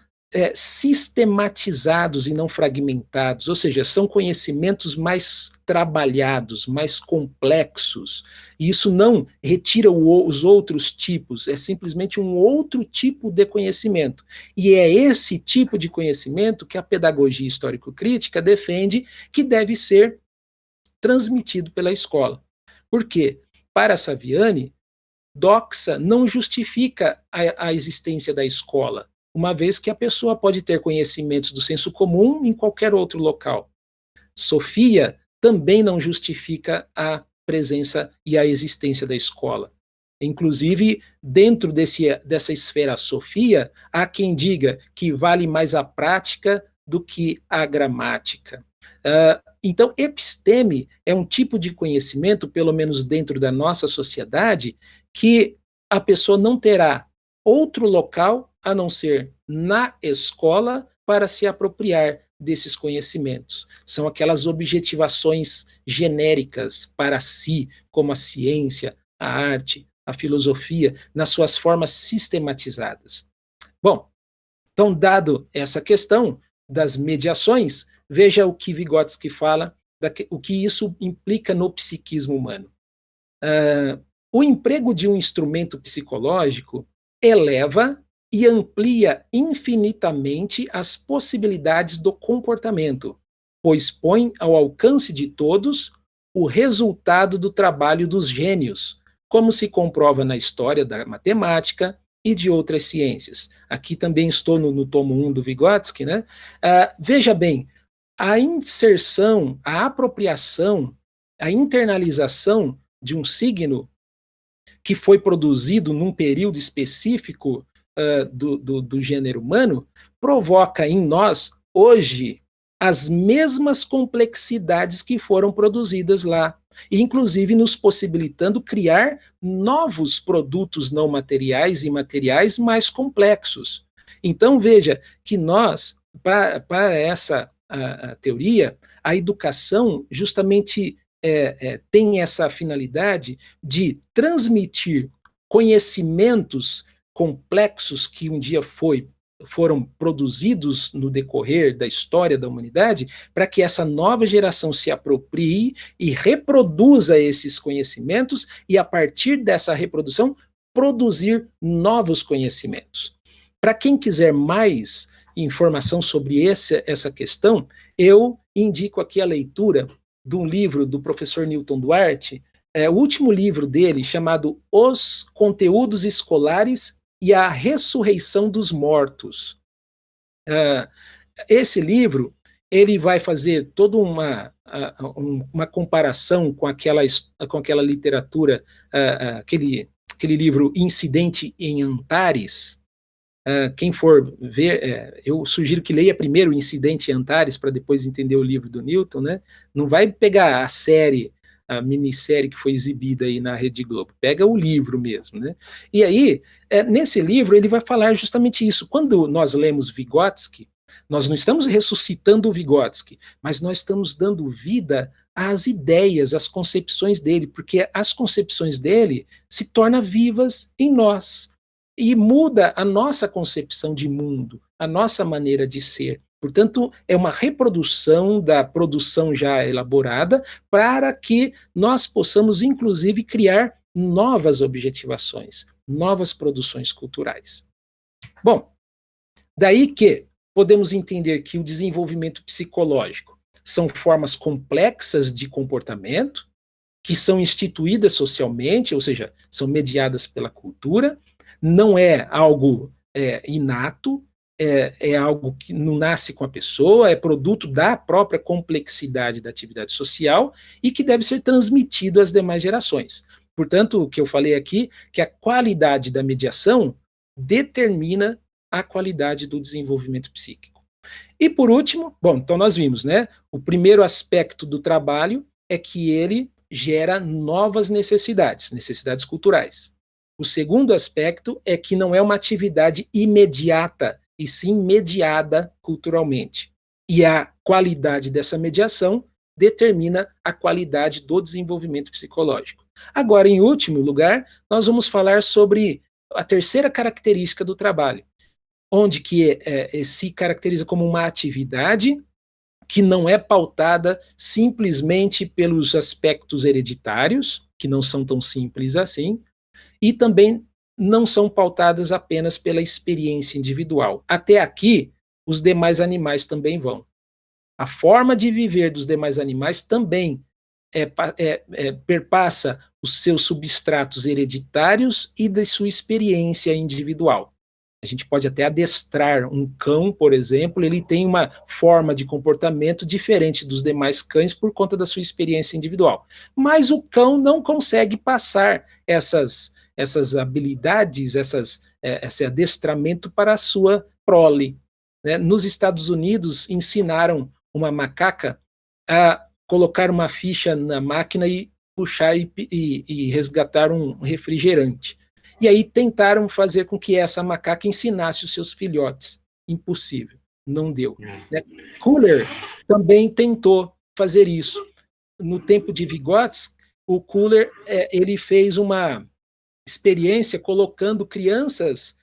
sistematizados e não fragmentados, ou seja, são conhecimentos mais trabalhados, mais complexos, e isso não retira os outros tipos, é simplesmente um outro tipo de conhecimento, e é esse tipo de conhecimento que a pedagogia histórico-crítica defende que deve ser transmitido pela escola. Por quê? Para Saviani, doxa não justifica a existência da escola, uma vez que a pessoa pode ter conhecimentos do senso comum em qualquer outro local. Sofia também não justifica a presença e a existência da escola. Inclusive, dentro dessa esfera sofia, há quem diga que vale mais a prática do que a gramática. Então, episteme é um tipo de conhecimento, pelo menos dentro da nossa sociedade, que a pessoa não terá outro local a não ser na escola para se apropriar desses conhecimentos. São aquelas objetivações genéricas para si, como a ciência, a arte, a filosofia, nas suas formas sistematizadas. Bom, então, dado essa questão das mediações, veja o que Vygotsky fala, o que isso implica no psiquismo humano. O emprego de um instrumento psicológico eleva e amplia infinitamente as possibilidades do comportamento, pois põe ao alcance de todos o resultado do trabalho dos gênios, como se comprova na história da matemática e de outras ciências. Aqui também estou no tomo 1 do Vygotsky, né? Veja bem, a inserção, a apropriação, a internalização de um signo que foi produzido num período específico do gênero humano, provoca em nós, hoje, as mesmas complexidades que foram produzidas lá, inclusive nos possibilitando criar novos produtos não materiais e materiais mais complexos. Então, veja que nós, para essa a teoria, a educação justamente tem essa finalidade de transmitir conhecimentos complexos que um dia foram produzidos no decorrer da história da humanidade, para que essa nova geração se aproprie e reproduza esses conhecimentos e, a partir dessa reprodução, produzir novos conhecimentos. Para quem quiser mais informação sobre essa questão, eu indico aqui a leitura de um livro do professor Newton Duarte, o último livro dele, chamado Os Conteúdos Escolares e a Ressurreição dos Mortos. Esse livro, ele vai fazer toda uma comparação com aquela literatura, aquele livro Incidente em Antares. Quem for ver, eu sugiro que leia primeiro o Incidente em Antares, para depois entender o livro do Newton, né? Não vai pegar a minissérie que foi exibida aí na Rede Globo, pega o livro mesmo, né? E aí, nesse livro, ele vai falar justamente isso. Quando nós lemos Vygotsky, nós não estamos ressuscitando o Vygotsky, mas nós estamos dando vida às ideias, às concepções dele, porque as concepções dele se tornam vivas em nós, e muda a nossa concepção de mundo, a nossa maneira de ser. Portanto, é uma reprodução da produção já elaborada para que nós possamos, inclusive, criar novas objetivações, novas produções culturais. Bom, daí que podemos entender que o desenvolvimento psicológico são formas complexas de comportamento que são instituídas socialmente, ou seja, são mediadas pela cultura. Não é algo inato, é algo que não nasce com a pessoa, é produto da própria complexidade da atividade social e que deve ser transmitido às demais gerações. Portanto, o que eu falei aqui, que a qualidade da mediação determina a qualidade do desenvolvimento psíquico. E por último, bom, então nós vimos, né? O primeiro aspecto do trabalho é que ele gera novas necessidades culturais. O segundo aspecto é que não é uma atividade imediata, e sim mediada culturalmente. E a qualidade dessa mediação determina a qualidade do desenvolvimento psicológico. Agora, em último lugar, nós vamos falar sobre a terceira característica do trabalho, onde que se caracteriza como uma atividade que não é pautada simplesmente pelos aspectos hereditários, que não são tão simples assim, e também não são pautadas apenas pela experiência individual. Até aqui, os demais animais também vão. A forma de viver dos demais animais também perpassa os seus substratos hereditários e da sua experiência individual. A gente pode até adestrar um cão, por exemplo, ele tem uma forma de comportamento diferente dos demais cães por conta da sua experiência individual. Mas o cão não consegue passar essas habilidades, esse adestramento para a sua prole. Né? Nos Estados Unidos, ensinaram uma macaca a colocar uma ficha na máquina e puxar e resgatar um refrigerante. E aí tentaram fazer com que essa macaca ensinasse os seus filhotes. Impossível, não deu. Né? Kohler também tentou fazer isso. No tempo de Vygotsky, o Kohler ele fez uma experiência colocando crianças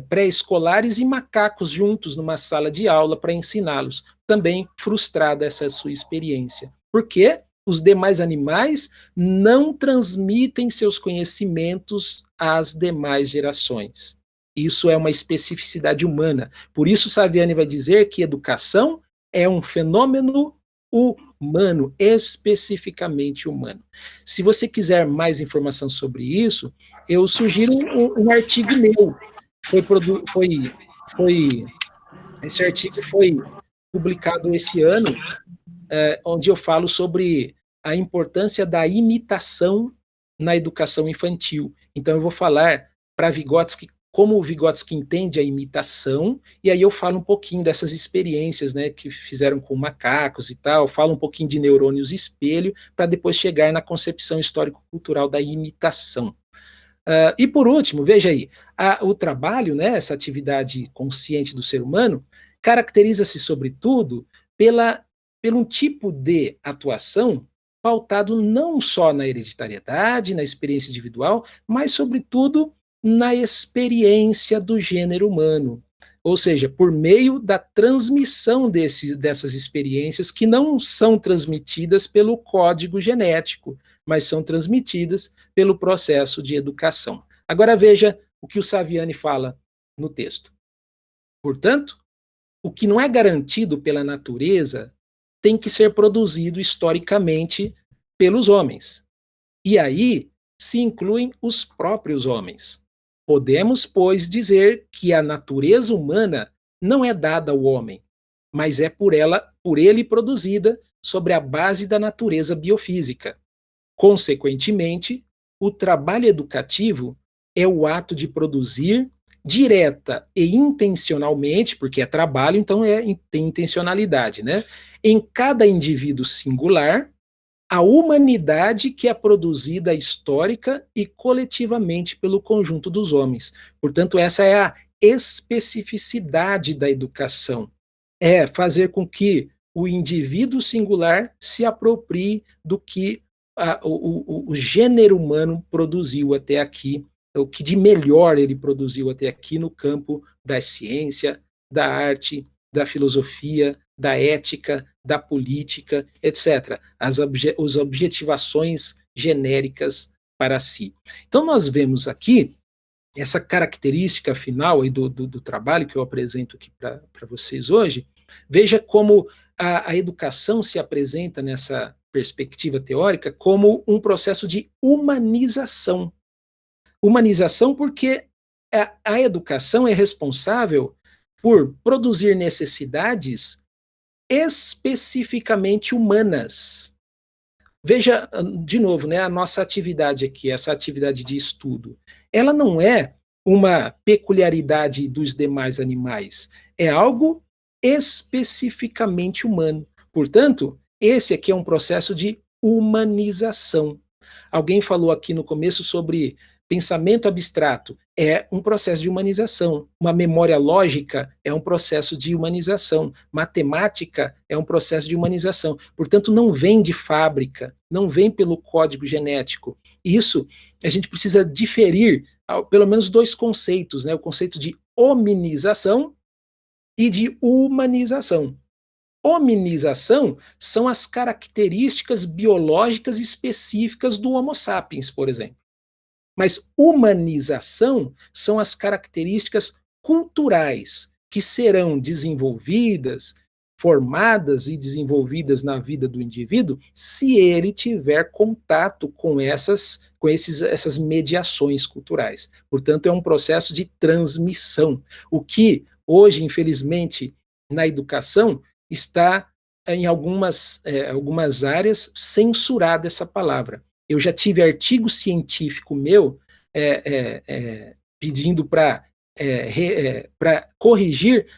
pré-escolares e macacos juntos numa sala de aula para ensiná-los. Também frustrada essa sua experiência. Por quê? Os demais animais não transmitem seus conhecimentos às demais gerações. Isso é uma especificidade humana. Por isso, Saviani vai dizer que educação é um fenômeno humano, especificamente humano. Se você quiser mais informação sobre isso, eu sugiro um artigo meu. Esse artigo foi publicado esse ano, onde eu falo sobre a importância da imitação na educação infantil. Então, eu vou falar para Vygotsky como o Vygotsky entende a imitação, e aí eu falo um pouquinho dessas experiências, né, que fizeram com macacos e tal, falo um pouquinho de neurônios espelho, para depois chegar na concepção histórico-cultural da imitação. E por último, veja aí, o trabalho, né, essa atividade consciente do ser humano, caracteriza-se, sobretudo, pelo um tipo de atuação pautado não só na hereditariedade, na experiência individual, mas, sobretudo, na experiência do gênero humano. Ou seja, por meio da transmissão dessas experiências que não são transmitidas pelo código genético, mas são transmitidas pelo processo de educação. Agora veja o que o Saviani fala no texto. Portanto, o que não é garantido pela natureza tem que ser produzido historicamente pelos homens. E aí se incluem os próprios homens. Podemos, pois, dizer que a natureza humana não é dada ao homem, mas é por ele produzida sobre a base da natureza biofísica. Consequentemente, o trabalho educativo é o ato de produzir direta e intencionalmente, porque é trabalho, então tem intencionalidade, né? Em cada indivíduo singular, a humanidade que é produzida histórica e coletivamente pelo conjunto dos homens. Portanto, essa é a especificidade da educação. É fazer com que o indivíduo singular se aproprie do que o gênero humano produziu até aqui, o que de melhor ele produziu até aqui no campo da ciência, da arte, da filosofia, da ética, da política, etc. As objetivações genéricas para si. Então, nós vemos aqui essa característica final aí do trabalho que eu apresento aqui para vocês hoje. Veja como a educação se apresenta nessa perspectiva teórica como um processo de humanização. Humanização porque a educação é responsável por produzir necessidades especificamente humanas. Veja, de novo, né, a nossa atividade aqui, essa atividade de estudo, ela não é uma peculiaridade dos demais animais, é algo especificamente humano. Portanto, esse aqui é um processo de humanização. Alguém falou aqui no começo sobre pensamento abstrato, é um processo de humanização. Uma memória lógica é um processo de humanização. Matemática é um processo de humanização. Portanto, não vem de fábrica, não vem pelo código genético. Isso a gente precisa diferir pelo menos dois conceitos, né? O conceito de hominização e de humanização. Hominização são as características biológicas específicas do Homo sapiens, por exemplo. Mas humanização são as características culturais que serão desenvolvidas, formadas e desenvolvidas na vida do indivíduo, se ele tiver contato com essas mediações culturais. Portanto, é um processo de transmissão. O que hoje, infelizmente, na educação está em algumas áreas censurada essa palavra. Eu já tive artigo científico meu pedindo para corrigir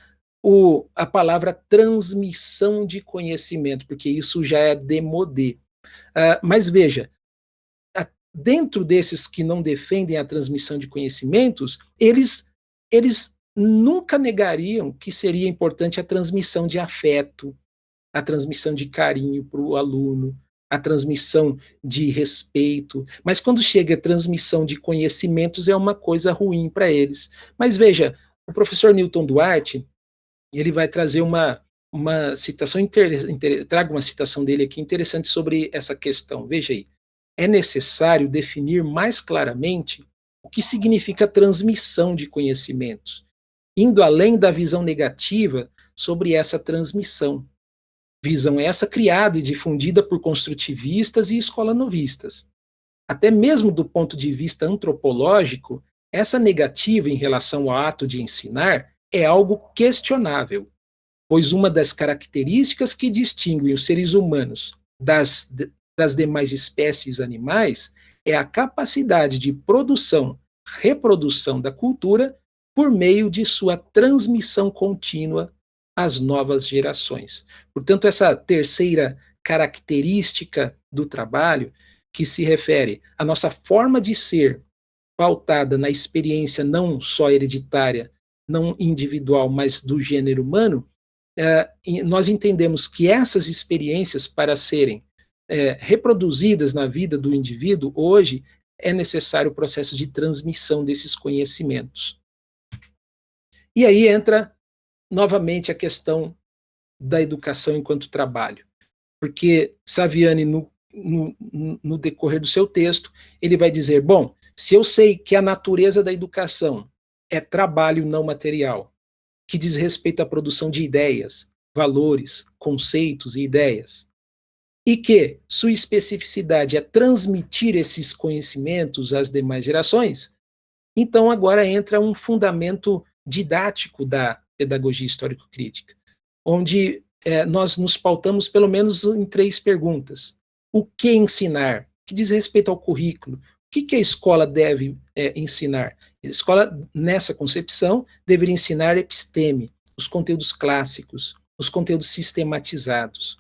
a palavra transmissão de conhecimento, porque isso já é démodé. Mas veja, dentro desses que não defendem a transmissão de conhecimentos, eles nunca negariam que seria importante a transmissão de afeto, a transmissão de carinho para o aluno, a transmissão de respeito, mas quando chega a transmissão de conhecimentos é uma coisa ruim para eles. Mas veja, o professor Newton Duarte, ele vai trazer uma citação, traga uma citação dele aqui interessante sobre essa questão. Veja aí, é necessário definir mais claramente o que significa transmissão de conhecimentos, indo além da visão negativa sobre essa transmissão. Visão essa criada e difundida por construtivistas e escolanovistas. Até mesmo do ponto de vista antropológico, essa negativa em relação ao ato de ensinar é algo questionável, pois uma das características que distinguem os seres humanos das demais espécies animais é a capacidade de produção, reprodução da cultura por meio de sua transmissão contínua às novas gerações. Portanto, essa terceira característica do trabalho, que se refere à nossa forma de ser, pautada na experiência não só hereditária, não individual, mas do gênero humano, nós entendemos que essas experiências, para serem reproduzidas na vida do indivíduo, hoje é necessário o processo de transmissão desses conhecimentos. E aí entra novamente a questão da educação enquanto trabalho, porque Saviani, no decorrer do seu texto, ele vai dizer, bom, se eu sei que a natureza da educação é trabalho não material, que diz respeito à produção de ideias, valores, conceitos e ideias, e que sua especificidade é transmitir esses conhecimentos às demais gerações, então agora entra um fundamento didático da pedagogia histórico-crítica, onde nós nos pautamos pelo menos em 3 perguntas. O que ensinar? Que diz respeito ao currículo. O que a escola deve ensinar? A escola, nessa concepção, deveria ensinar episteme, os conteúdos clássicos, os conteúdos sistematizados.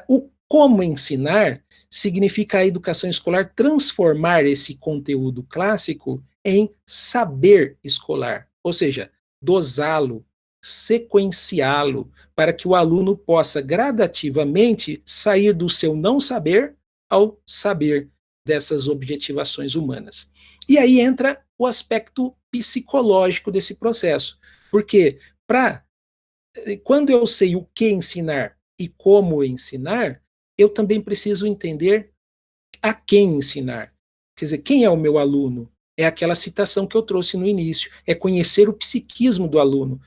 O como ensinar significa a educação escolar transformar esse conteúdo clássico em saber escolar, ou seja, dosá-lo, sequenciá-lo, para que o aluno possa gradativamente sair do seu não saber ao saber dessas objetivações humanas. E aí entra o aspecto psicológico desse processo, porque quando eu sei o que ensinar e como ensinar, eu também preciso entender a quem ensinar. Quer dizer, quem é o meu aluno? É aquela citação que eu trouxe no início, é conhecer o psiquismo do aluno.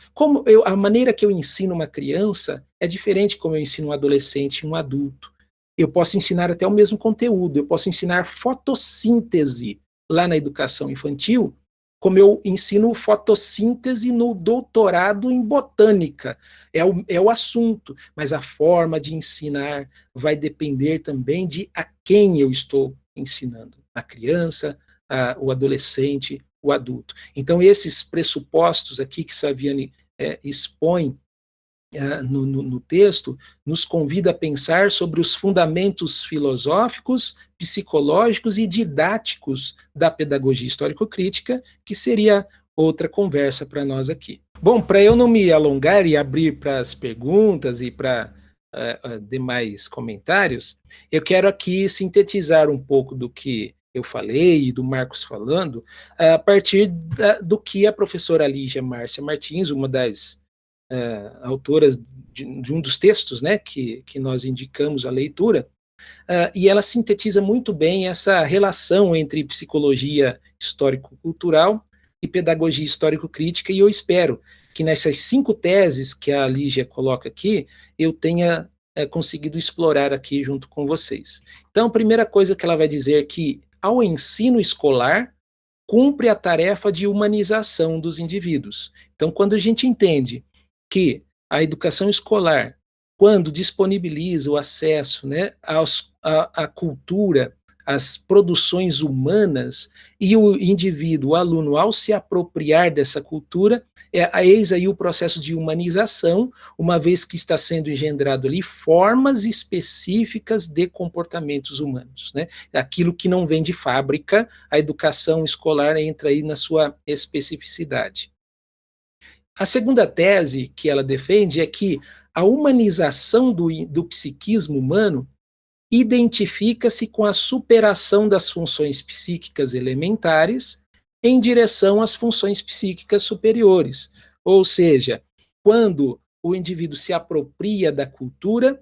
A maneira que eu ensino uma criança é diferente como eu ensino um adolescente e um adulto. Eu posso ensinar até o mesmo conteúdo, eu posso ensinar fotossíntese lá na educação infantil, como eu ensino fotossíntese no doutorado em botânica. É o assunto, mas a forma de ensinar vai depender também de a quem eu estou ensinando. A criança, o adolescente, o adulto. Então, esses pressupostos aqui que Saviani expõe no texto, nos convida a pensar sobre os fundamentos filosóficos, psicológicos e didáticos da pedagogia histórico-crítica, que seria outra conversa para nós aqui. Bom, para eu não me alongar e abrir para as perguntas e para demais comentários, eu quero aqui sintetizar um pouco do que eu falei e do Marcos falando, a partir do que a professora Lígia Márcia Martins, uma das autoras de um dos textos, né, que nós indicamos a leitura, e ela sintetiza muito bem essa relação entre psicologia histórico-cultural e pedagogia histórico-crítica, e eu espero que nessas 5 teses que a Lígia coloca aqui, eu tenha conseguido explorar aqui junto com vocês. Então, a primeira coisa que ela vai dizer é que, ao ensino escolar, cumpre a tarefa de humanização dos indivíduos. Então, quando a gente entende que a educação escolar, quando disponibiliza o acesso, né, à cultura, às produções humanas, e o indivíduo, o aluno, ao se apropriar dessa cultura, eis aí o processo de humanização, uma vez que está sendo engendrado ali formas específicas de comportamentos humanos, né? Aquilo que não vem de fábrica, a educação escolar entra aí na sua especificidade. A segunda tese que ela defende é que a humanização do psiquismo humano identifica-se com a superação das funções psíquicas elementares em direção às funções psíquicas superiores. Ou seja, quando o indivíduo se apropria da cultura,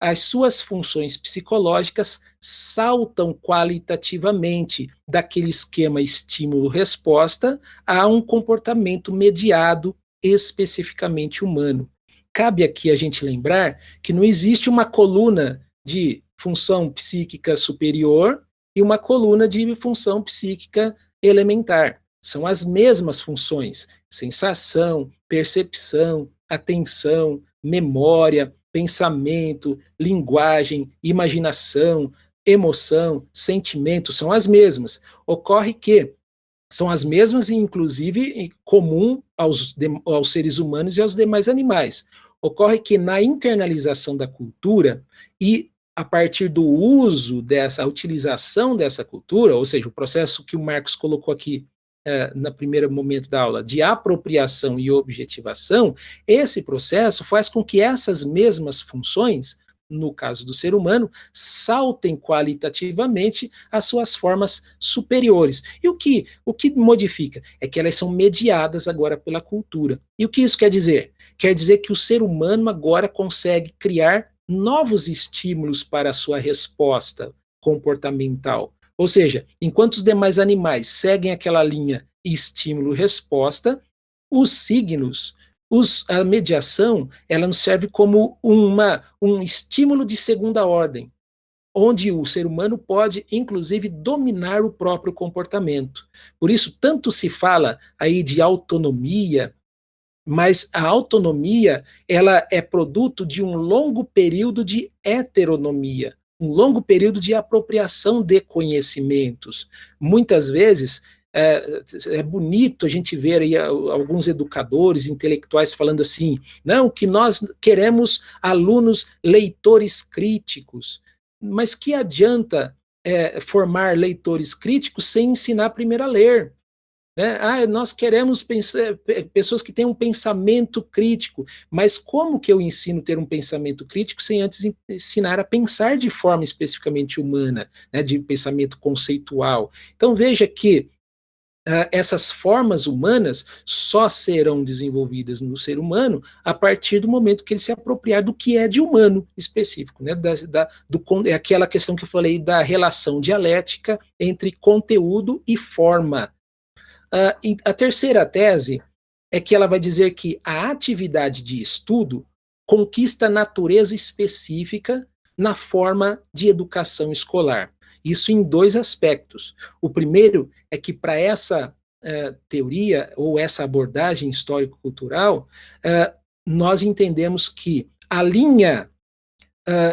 as suas funções psicológicas saltam qualitativamente daquele esquema estímulo-resposta a um comportamento mediado especificamente humano. Cabe aqui a gente lembrar que não existe uma coluna de função psíquica superior e uma coluna de função psíquica elementar. São as mesmas funções: sensação, percepção, atenção, memória, pensamento, linguagem, imaginação, emoção, sentimento, são as mesmas. Ocorre que são as mesmas e, inclusive, comum aos seres humanos e aos demais animais. Ocorre que na internalização da cultura e a partir do uso dessa, utilização dessa cultura, ou seja, o processo que o Marcos colocou aqui no primeiro momento da aula, de apropriação e objetivação, esse processo faz com que essas mesmas funções, no caso do ser humano, saltem qualitativamente as suas formas superiores. E o que modifica? É que elas são mediadas agora pela cultura. E o que isso quer dizer? Quer dizer que o ser humano agora consegue criar novos estímulos para a sua resposta comportamental. Ou seja, enquanto os demais animais seguem aquela linha estímulo-resposta, os signos, a mediação, ela nos serve como um estímulo de segunda ordem, onde o ser humano pode, inclusive, dominar o próprio comportamento. Por isso, tanto se fala aí de autonomia, mas a autonomia, ela é produto de um longo período de heteronomia, um longo período de apropriação de conhecimentos. Muitas vezes, é bonito a gente ver aí alguns educadores intelectuais falando assim, não, que nós queremos alunos leitores críticos, mas que adianta formar leitores críticos sem ensinar primeiro a ler? Nós queremos pessoas que tenham um pensamento crítico, mas como que eu ensino a ter um pensamento crítico sem antes ensinar a pensar de forma especificamente humana, né, de pensamento conceitual? Então veja que essas formas humanas só serão desenvolvidas no ser humano a partir do momento que ele se apropriar do que é de humano específico, né? É aquela questão que eu falei da relação dialética entre conteúdo e forma. A terceira tese é que ela vai dizer que a atividade de estudo conquista natureza específica na forma de educação escolar. Isso em dois aspectos. O primeiro é que para essa teoria ou essa abordagem histórico-cultural, nós entendemos que a linha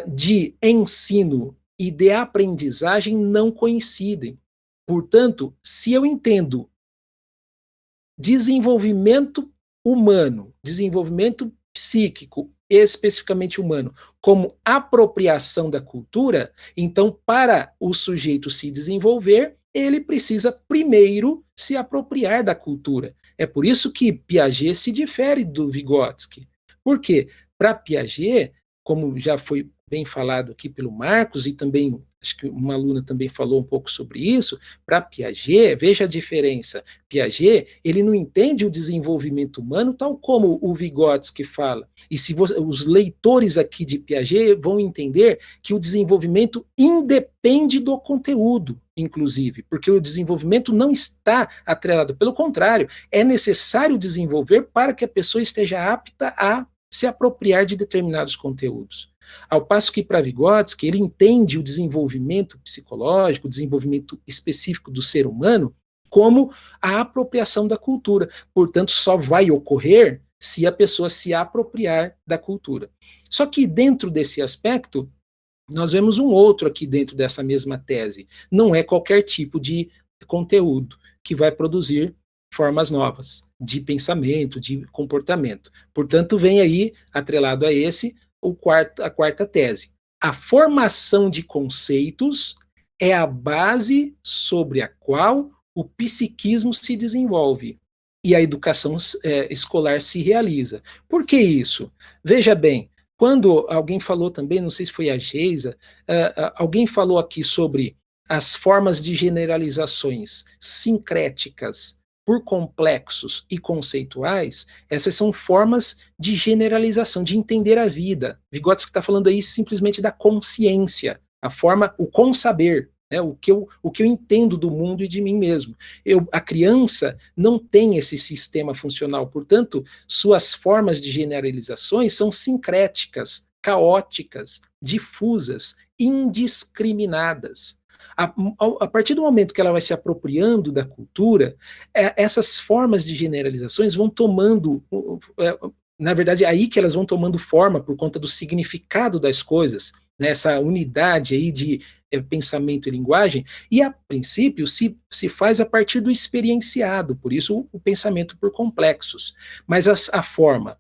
de ensino e de aprendizagem não coincidem. Portanto, se eu entendo desenvolvimento humano, desenvolvimento psíquico, especificamente humano, como apropriação da cultura, então, para o sujeito se desenvolver, ele precisa primeiro se apropriar da cultura. É por isso que Piaget se difere do Vygotsky. Por quê? Para Piaget, como já foi bem falado aqui pelo Marcos, e também, acho que uma aluna também falou um pouco sobre isso, para Piaget, veja a diferença, Piaget, ele não entende o desenvolvimento humano tal como o Vygotsky fala, e se os leitores aqui de Piaget vão entender que o desenvolvimento independe do conteúdo, inclusive, porque o desenvolvimento não está atrelado, pelo contrário, é necessário desenvolver para que a pessoa esteja apta a se apropriar de determinados conteúdos. Ao passo que para Vygotsky, ele entende o desenvolvimento psicológico, o desenvolvimento específico do ser humano, como a apropriação da cultura. Portanto, só vai ocorrer se a pessoa se apropriar da cultura. Só que dentro desse aspecto, nós vemos um outro aqui dentro dessa mesma tese. Não é qualquer tipo de conteúdo que vai produzir formas novas de pensamento, de comportamento. Portanto, vem aí, atrelado a esse, a quarta tese. A formação de conceitos é a base sobre a qual o psiquismo se desenvolve e a educação escolar se realiza. Por que isso? Veja bem, quando alguém falou também, não sei se foi a Geisa, alguém falou aqui sobre as formas de generalizações sincréticas por complexos e conceituais, essas são formas de generalização, de entender a vida. Vygotsky está falando aí simplesmente da consciência, a forma, o consaber, né, o que eu entendo do mundo e de mim mesmo. A criança não tem esse sistema funcional, portanto, suas formas de generalizações são sincréticas, caóticas, difusas, indiscriminadas. A partir do momento que ela vai se apropriando da cultura, essas formas de generalizações vão tomando, na verdade, é aí que elas vão tomando forma por conta do significado das coisas, né, essa unidade aí de pensamento e linguagem, e a princípio se faz a partir do experienciado, por isso o pensamento por complexos. Mas a forma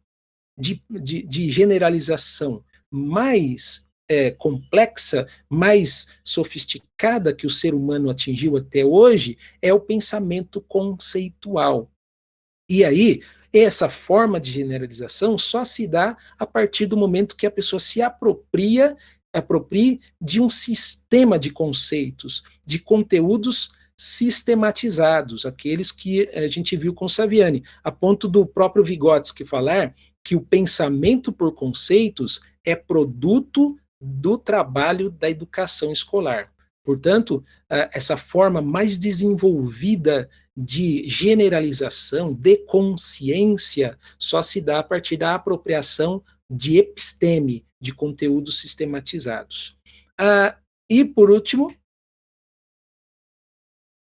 de generalização mais complexa, mais sofisticada que o ser humano atingiu até hoje é o pensamento conceitual. E aí, essa forma de generalização só se dá a partir do momento que a pessoa se aproprie de um sistema de conceitos, de conteúdos sistematizados, aqueles que a gente viu com Saviani, a ponto do próprio Vygotsky falar que o pensamento por conceitos é produto do trabalho da educação escolar. Portanto, essa forma mais desenvolvida de generalização, de consciência, só se dá a partir da apropriação de episteme, de conteúdos sistematizados. E, por último,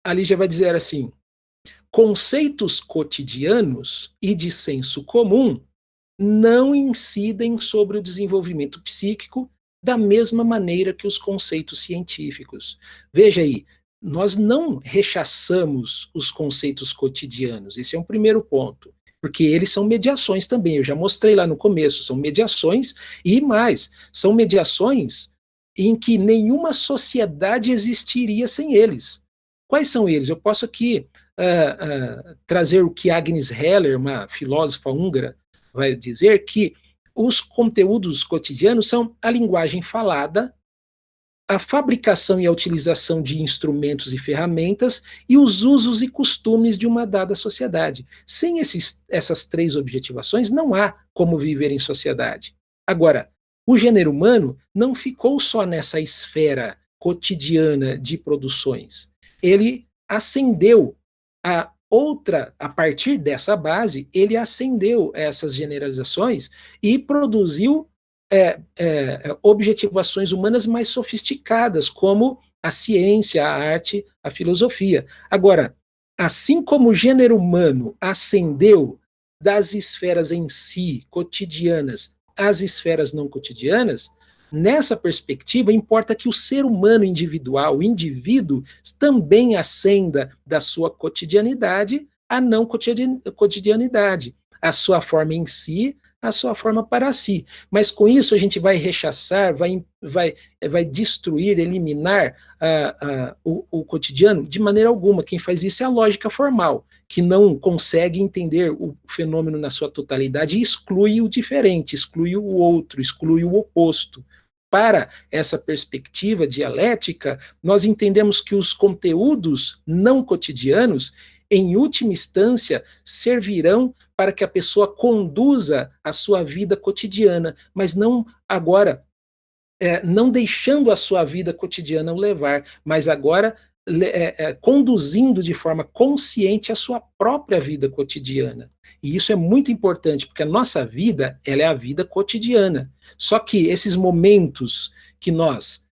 a Lígia vai dizer assim: conceitos cotidianos e de senso comum não incidem sobre o desenvolvimento psíquico da mesma maneira que os conceitos científicos. Veja aí, nós não rechaçamos os conceitos cotidianos, esse é um primeiro ponto, porque eles são mediações também, eu já mostrei lá no começo, são mediações e mais, são mediações em que nenhuma sociedade existiria sem eles. Quais são eles? Eu posso aqui trazer o que Agnes Heller, uma filósofa húngara, vai dizer que os conteúdos cotidianos são a linguagem falada, a fabricação e a utilização de instrumentos e ferramentas e os usos e costumes de uma dada sociedade. Sem essas três objetivações, não há como viver em sociedade. Agora, o gênero humano não ficou só nessa esfera cotidiana de produções. Ele ascendeu a partir dessa base, ele ascendeu essas generalizações e produziu objetivações humanas mais sofisticadas, como a ciência, a arte, a filosofia. Agora, assim como o gênero humano ascendeu das esferas em si, cotidianas, às esferas não cotidianas, nessa perspectiva, importa que o ser humano individual, o indivíduo, também ascenda da sua cotidianidade à não cotidianidade, a sua forma em si, a sua forma para si. Mas com isso a gente vai rechaçar, vai destruir, eliminar o cotidiano? De maneira alguma. Quem faz isso é a lógica formal, que não consegue entender o fenômeno na sua totalidade e exclui o diferente, exclui o outro, exclui o oposto. Para essa perspectiva dialética, nós entendemos que os conteúdos não cotidianos, em última instância, servirão para que a pessoa conduza a sua vida cotidiana, mas não agora, não deixando a sua vida cotidiana o levar, mas agora conduzindo de forma consciente a sua própria vida cotidiana. E isso é muito importante, porque a nossa vida, ela é a vida cotidiana. Só que esses momentos que nós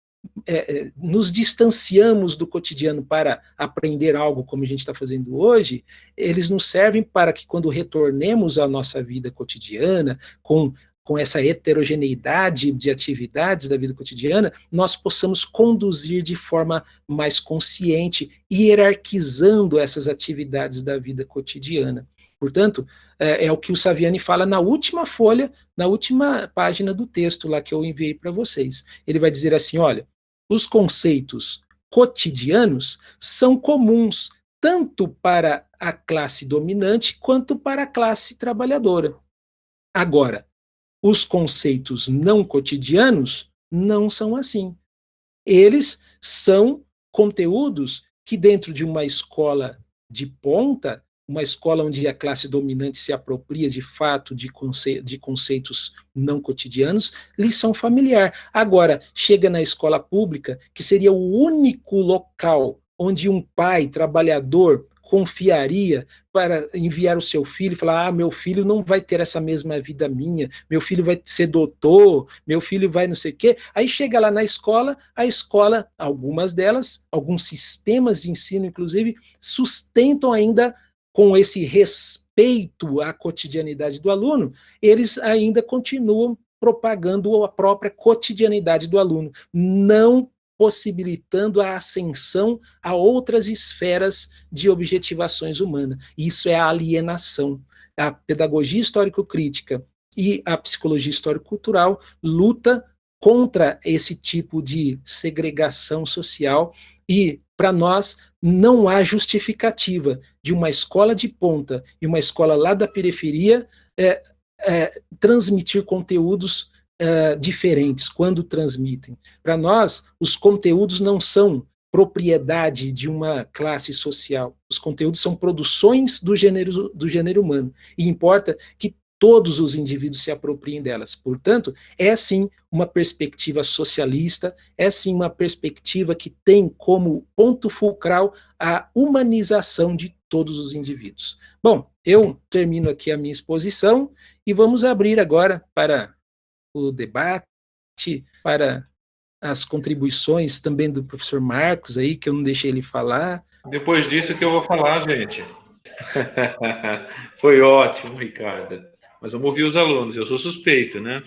nos distanciamos do cotidiano para aprender algo como a gente está fazendo hoje, eles nos servem para que quando retornemos à nossa vida cotidiana, com essa heterogeneidade de atividades da vida cotidiana, nós possamos conduzir de forma mais consciente, hierarquizando essas atividades da vida cotidiana. Portanto, é o que o Saviani fala na última folha, na última página do texto lá que eu enviei para vocês. Ele vai dizer assim, olha, os conceitos cotidianos são comuns tanto para a classe dominante quanto para a classe trabalhadora. Agora, os conceitos não cotidianos não são assim. Eles são conteúdos que, dentro de uma escola de ponta, uma escola onde a classe dominante se apropria de fato de conceitos não cotidianos, lição familiar. Agora, chega na escola pública, que seria o único local onde um pai trabalhador confiaria para enviar o seu filho e falar: meu filho não vai ter essa mesma vida minha, meu filho vai ser doutor, meu filho vai não sei o quê. Aí chega lá na escola, a escola, algumas delas, alguns sistemas de ensino, inclusive, sustentam ainda com esse respeito à cotidianidade do aluno, eles ainda continuam propagando a própria cotidianidade do aluno, não possibilitando a ascensão a outras esferas de objetivações humanas. Isso é a alienação. A pedagogia histórico-crítica e a psicologia histórico-cultural luta contra esse tipo de segregação social e, para nós, não há justificativa de uma escola de ponta e uma escola lá da periferia transmitir conteúdos diferentes quando transmitem. Para nós, os conteúdos não são propriedade de uma classe social. Os conteúdos são produções do gênero humano. E importa que todos os indivíduos se apropriem delas. Portanto, é sim uma perspectiva socialista, é sim uma perspectiva que tem como ponto fulcral a humanização de todos os indivíduos. Bom, eu termino aqui a minha exposição e vamos abrir agora para o debate, para as contribuições também do professor Marcos aí, que eu não deixei ele falar. Depois disso que eu vou falar, gente. Foi ótimo, Ricardo. Mas vamos ouvir os alunos, eu sou suspeito, né?